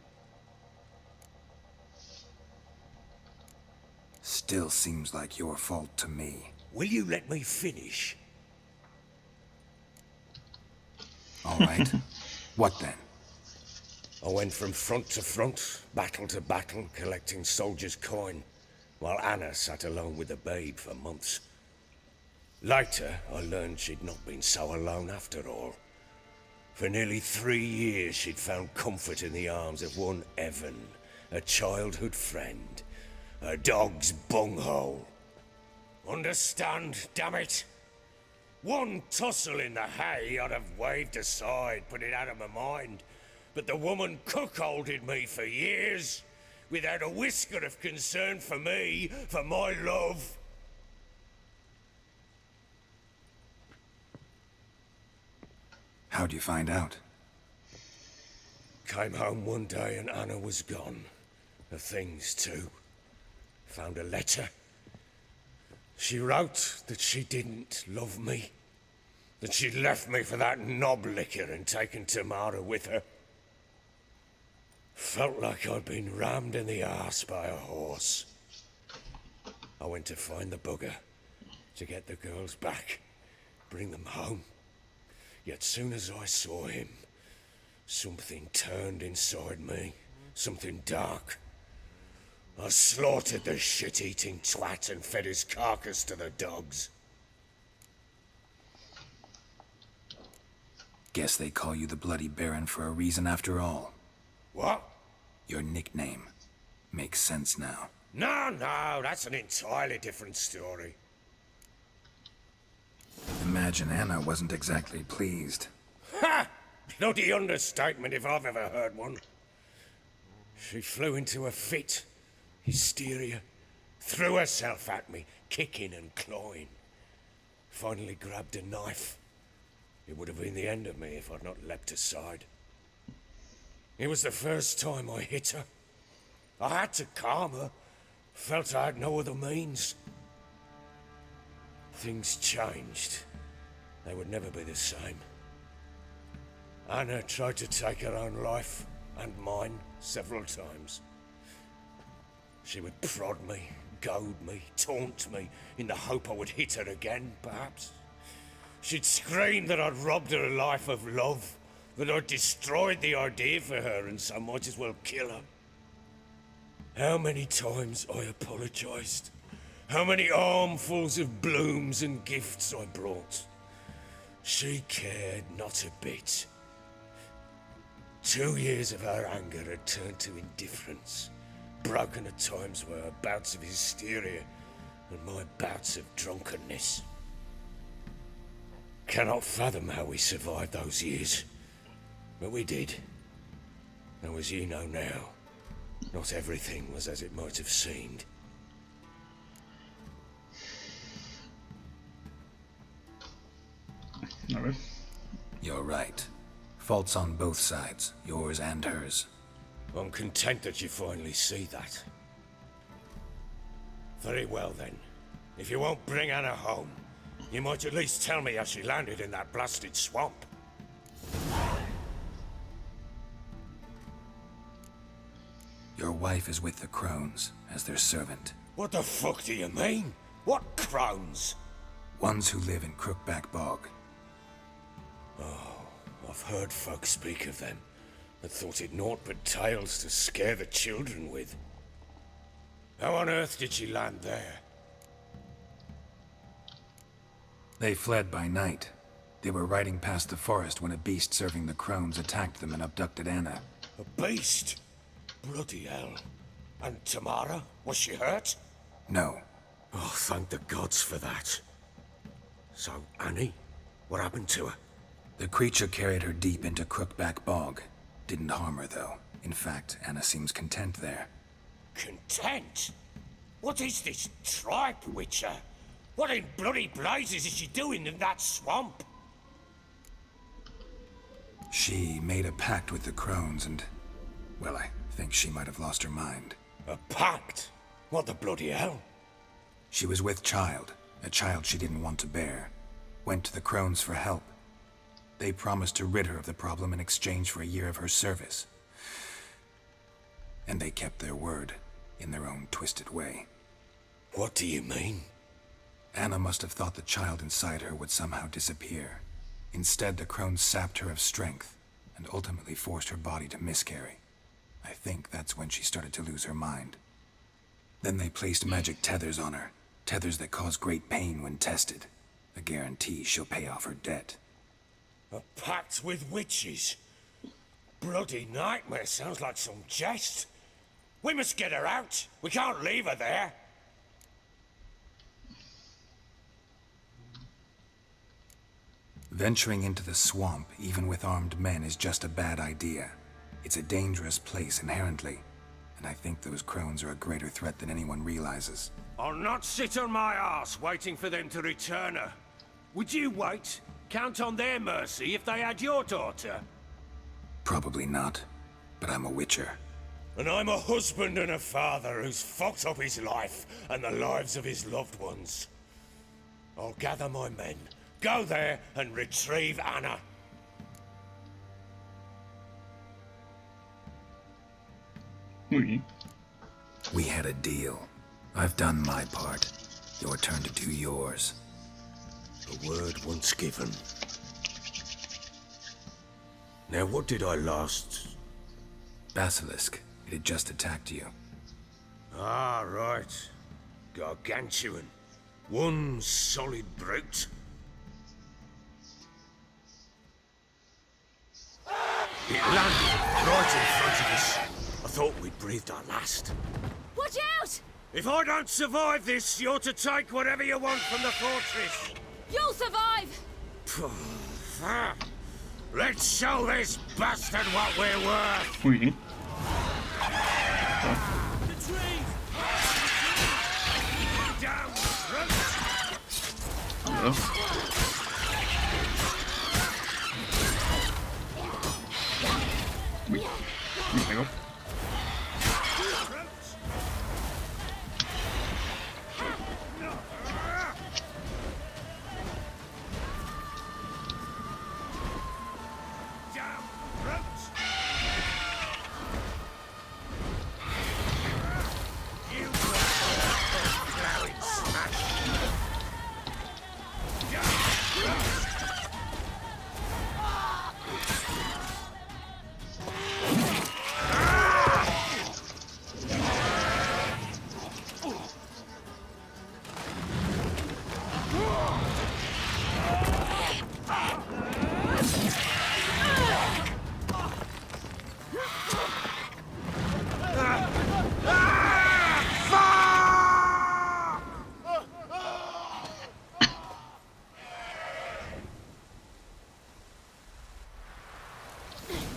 Still seems like your fault to me. Will you let me finish? All right. What then? I went from front to front, battle to battle, collecting soldiers' coin, while Anna sat alone with the babe for months. Later, I learned she'd not been so alone after all. For nearly 3 years, she'd found comfort in the arms of one Evan, a childhood friend, a dog's bunghole. Understand, damn it? One tussle in the hay I'd have waved aside, put it out of my mind. But the woman cuckolded me for years, without a whisker of concern for me, for my love. How'd you find out? Came home one day and Anna was gone. Her things too. Found a letter. She wrote that she didn't love me. That she'd left me for that knob licker and taken Tamara with her. Felt like I'd been rammed in the arse by a horse. I went to find the bugger, to get the girls back, bring them home. Yet soon as I saw him, something turned inside me, something dark. I slaughtered the shit-eating twat and fed his carcass to the dogs. Guess they call you the Bloody Baron for a reason after all. What? Your nickname. Makes sense now. No, that's an entirely different story. Imagine Anna wasn't exactly pleased. Ha! Bloody understatement if I've ever heard one. She flew into a fit. Hysteria. Threw herself at me, kicking and clawing. Finally grabbed a knife. It would have been the end of me if I'd not leapt aside. It was the first time I hit her. I had to calm her. Felt I had no other means. Things changed. They would never be the same. Anna tried to take her own life, and mine, several times. She would prod me, goad me, taunt me, in the hope I would hit her again, perhaps. She'd scream that I'd robbed her life of love, that I'd destroyed the idea for her and so might as well kill her. How many times I apologized. How many armfuls of blooms and gifts I brought. She cared not a bit. 2 years of her anger had turned to indifference, broken at times by her bouts of hysteria and my bouts of drunkenness. Cannot fathom how we survived those years, but we did. Though as you know now, not everything was as it might have seemed. You're right. Faults on both sides, yours and hers. I'm content that you finally see that. Very well then. If you won't bring Anna home, You might at least tell me how she landed in that blasted swamp. Your wife is with the crones as their servant. What the fuck do you mean? What crones? Ones who live in Crookback Bog. Oh, I've heard folk speak of them, and thought it naught but tales to scare the children with. How on earth did she land there? They fled by night. They were riding past the forest when a beast serving the crones attacked them and abducted Anna. A beast? Bloody hell. And Tamara? Was she hurt? No. Oh, thank the gods for that. So, Annie? What happened to her? The creature carried her deep into Crookback Bog. Didn't harm her, though. In fact, Anna seems content there. Content? What is this tripe, Witcher? What in bloody blazes is she doing in that swamp? She made a pact with the crones and... well, I think she might have lost her mind. A pact? What the bloody hell? She was with child, a child she didn't want to bear. Went to the crones for help. They promised to rid her of the problem in exchange for a year of her service. And they kept their word, in their own twisted way. What do you mean? Anna must have thought the child inside her would somehow disappear. Instead, the crones sapped her of strength, and ultimately forced her body to miscarry. I think that's when she started to lose her mind. Then they placed magic tethers on her, tethers that cause great pain when tested. A guarantee she'll pay off her debt. A pact with witches? Bloody nightmare, sounds like some jest. We must get her out. We can't leave her there. Venturing into the swamp, even with armed men, is just a bad idea. It's a dangerous place inherently, and I think those crones are a greater threat than anyone realizes. I'll not sit on my arse waiting for them to return her. Would you wait? Count on their mercy if they had your daughter? Probably not, but I'm a witcher. And I'm a husband and a father who's fucked up his life and the lives of his loved ones. I'll gather my men, go there and retrieve Anna. We had a deal. I've done my part. Your turn to do yours. A word once given. Now what did I last... Basilisk. It had just attacked you. Ah, right. Gargantuan. One solid brute. It landed right in front of us. I thought we'd breathed our last. Watch out! If I don't survive this, you're to take whatever you want from the fortress. You'll survive! Let's show this bastard what we're worth! Muy bien. Down, Uy, me pegó.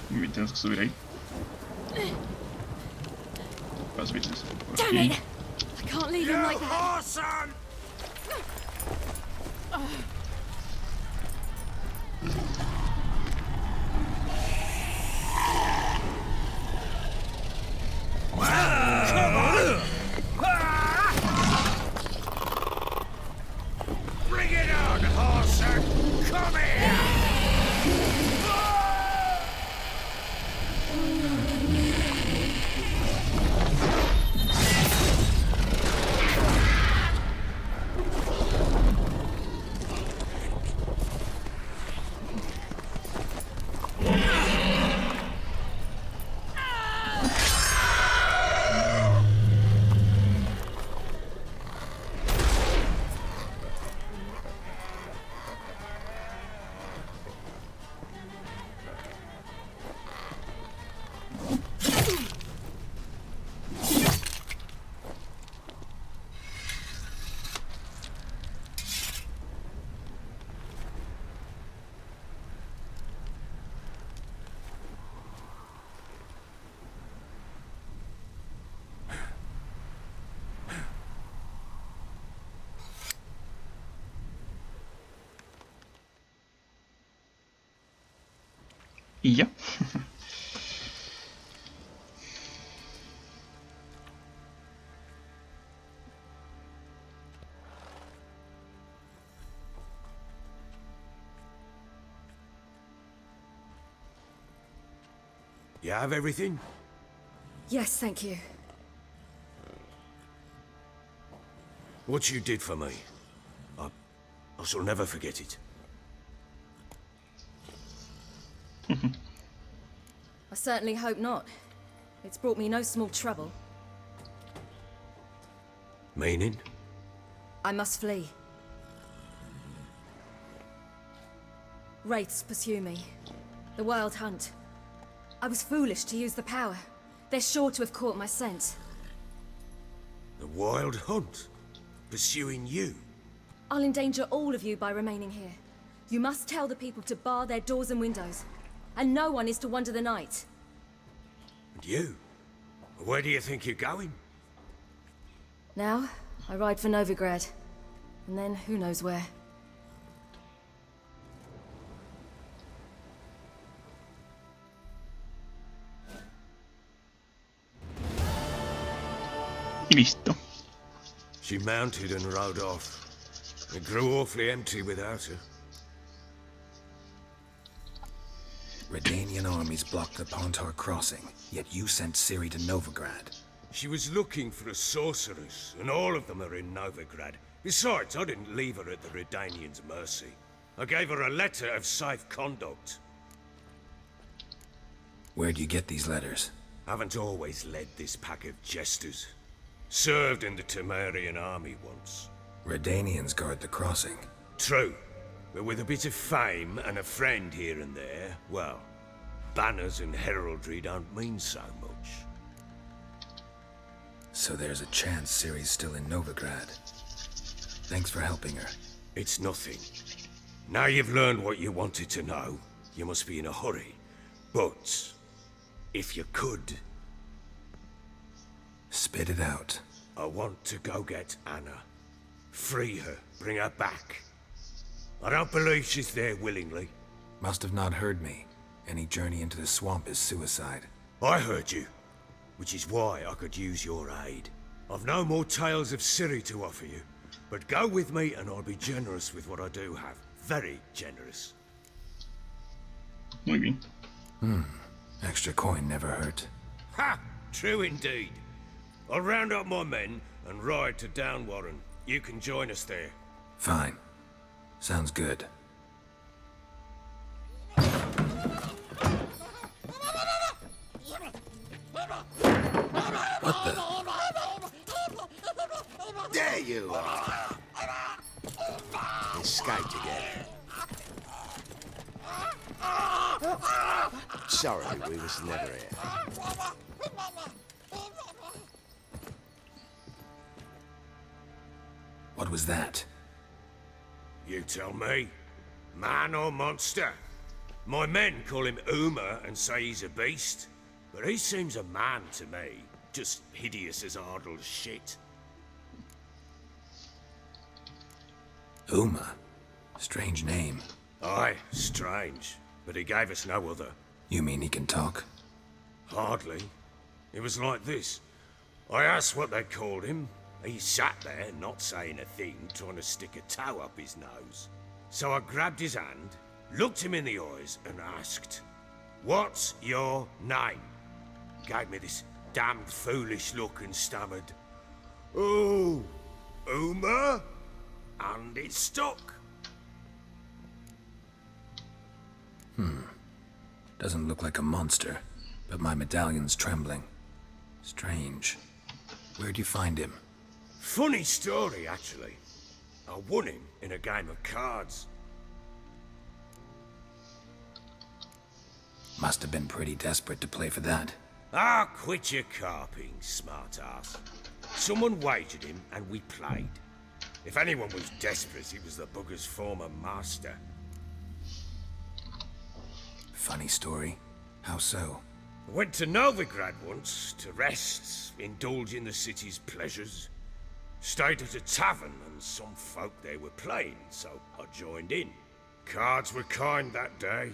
Muy bien, tenemos que subir ahí. Las veces. Damn it! I can't leave him like that. Awesome! Bring it on, Come here! Y ya. You have everything? Yes, thank you. What you did for me, I shall never forget it. I certainly hope not. It's brought me no small trouble. Meaning? I must flee. Wraiths pursue me. The Wild Hunt. I was foolish to use the power. They're sure to have caught my scent. The Wild Hunt? Pursuing you? I'll endanger all of you by remaining here. You must tell the people to bar their doors and windows. And no one is to wander the night. And you? Where do you think you're going? Now, I ride for Novigrad. And then, who knows where. Y listo. She mounted and rode off. It grew awfully empty without her. Redanian armies blocked the Pontar crossing, yet you sent Ciri to Novigrad. She was looking for a sorceress, and all of them are in Novigrad. Besides, I didn't leave her at the Redanians' mercy. I gave her a letter of safe conduct. Where'd you get these letters? Haven't always led this pack of jesters. Served in the Temerian army once. Redanians guard the crossing. True. But with a bit of fame and a friend here and there, well, banners and heraldry don't mean so much. So there's a chance Ciri's still in Novigrad. Thanks for helping her. It's nothing. Now you've learned what you wanted to know, you must be in a hurry. But, if you could... Spit it out. I want to go get Anna. Free her, bring her back. I don't believe she's there willingly. Must have not heard me. Any journey into the swamp is suicide. I heard you, which is why I could use your aid. I've no more tales of Ciri to offer you, but go with me and I'll be generous with what I do have. Very generous. Muy bien. Extra coin never hurt. Ha! True indeed. I'll round up my men and ride to Downwarren. You can join us there. Fine. Sounds good. What the? There you are! Escaped again. Sorry, we was never here. What was that? You tell me. Man or monster? My men call him Uma and say he's a beast, but he seems a man to me. Just hideous as Ardle's shit. Uma? Strange name. Aye, strange. But he gave us no other. You mean he can talk? Hardly. It was like this. I asked what they called him. He sat there, not saying a thing, trying to stick a toe up his nose. So I grabbed his hand, looked him in the eyes, and asked, "What's your name?" Gave me this damned foolish look and stammered, "Oh, Uma?" And it stuck. Doesn't look like a monster, but my medallion's trembling. Strange. Where'd you find him? Funny story, actually. I won him in a game of cards. Must have been pretty desperate to play for that. Ah, quit your carping, smart-ass. Someone wagered him and we played. If anyone was desperate, it was the bugger's former master. Funny story. How so? I went to Novigrad once to rest, indulge in the city's pleasures. Stayed at a tavern and some folk there were playing, so I joined in. Cards were kind that day.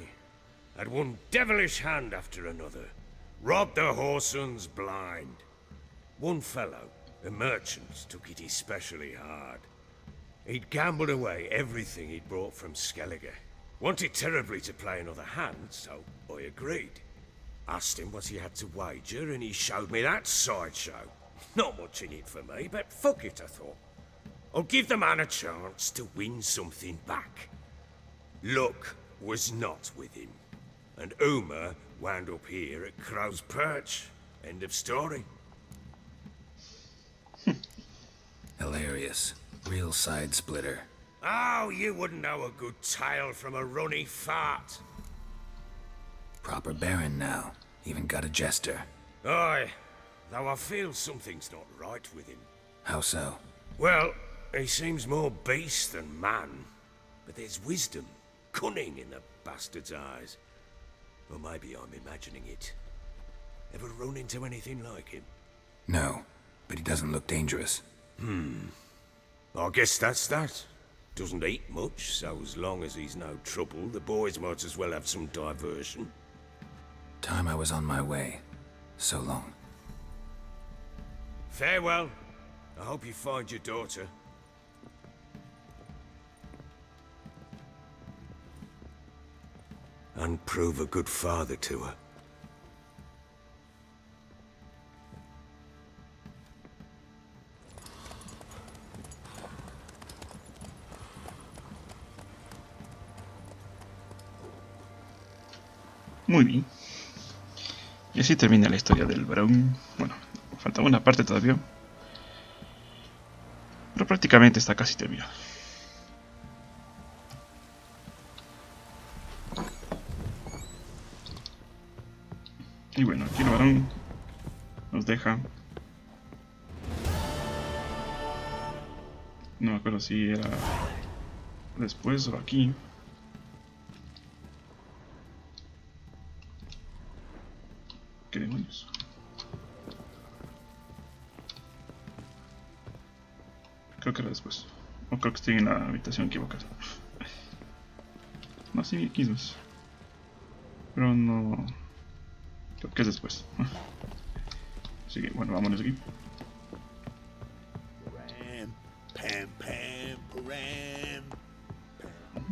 Had one devilish hand after another. Robbed the whoresons blind. One fellow, a merchant, took it especially hard. He'd gambled away everything he'd brought from Skellige. Wanted terribly to play another hand, so I agreed. Asked him what he had to wager, and he showed me that sideshow. Not much in it for me, but fuck it, I thought. I'll give the man a chance to win something back. Luck was not with him, and Uma wound up here at Crow's Perch. End of story. Hilarious. Real side splitter. Oh, you wouldn't know a good tale from a runny fart. Proper baron now. Even got a jester. Aye, though I feel something's not right with him. How so? Well, he seems more beast than man. But there's wisdom, cunning in the bastard's eyes. Or maybe I'm imagining it. Ever run into anything like him? No, but he doesn't look dangerous. I guess that's that. Doesn't eat much, so as long as he's no trouble, the boys might as well have some diversion. Time I was on my way. So long. Farewell. I hope you find your daughter. And prove a good father to her. Muy bien. Y así termina la historia del varón. Bueno, faltaba una parte todavía. Pero prácticamente está casi terminada. Y bueno, aquí el varón nos deja. No me acuerdo si era después o aquí. ¿Qué demonios? Creo que era después. O creo que estoy en la habitación equivocada. No, sí, aquí es. Pero no. Creo que es después. Así que bueno, vámonos aquí.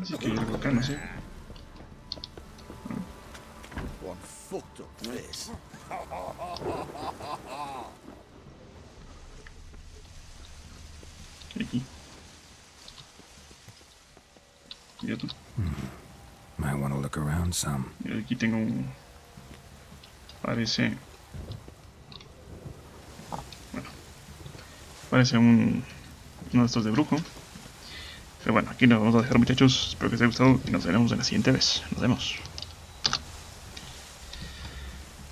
Así que algo acá, no sé. One fucked up this. Aquí. Mira tú. Might want to look around some. Mira, aquí tengo un... Parece... Bueno. Parece uno de estos de brujo. Pero bueno, aquí nos vamos a dejar, muchachos. Espero que os haya gustado y nos veremos en la siguiente vez. Nos vemos.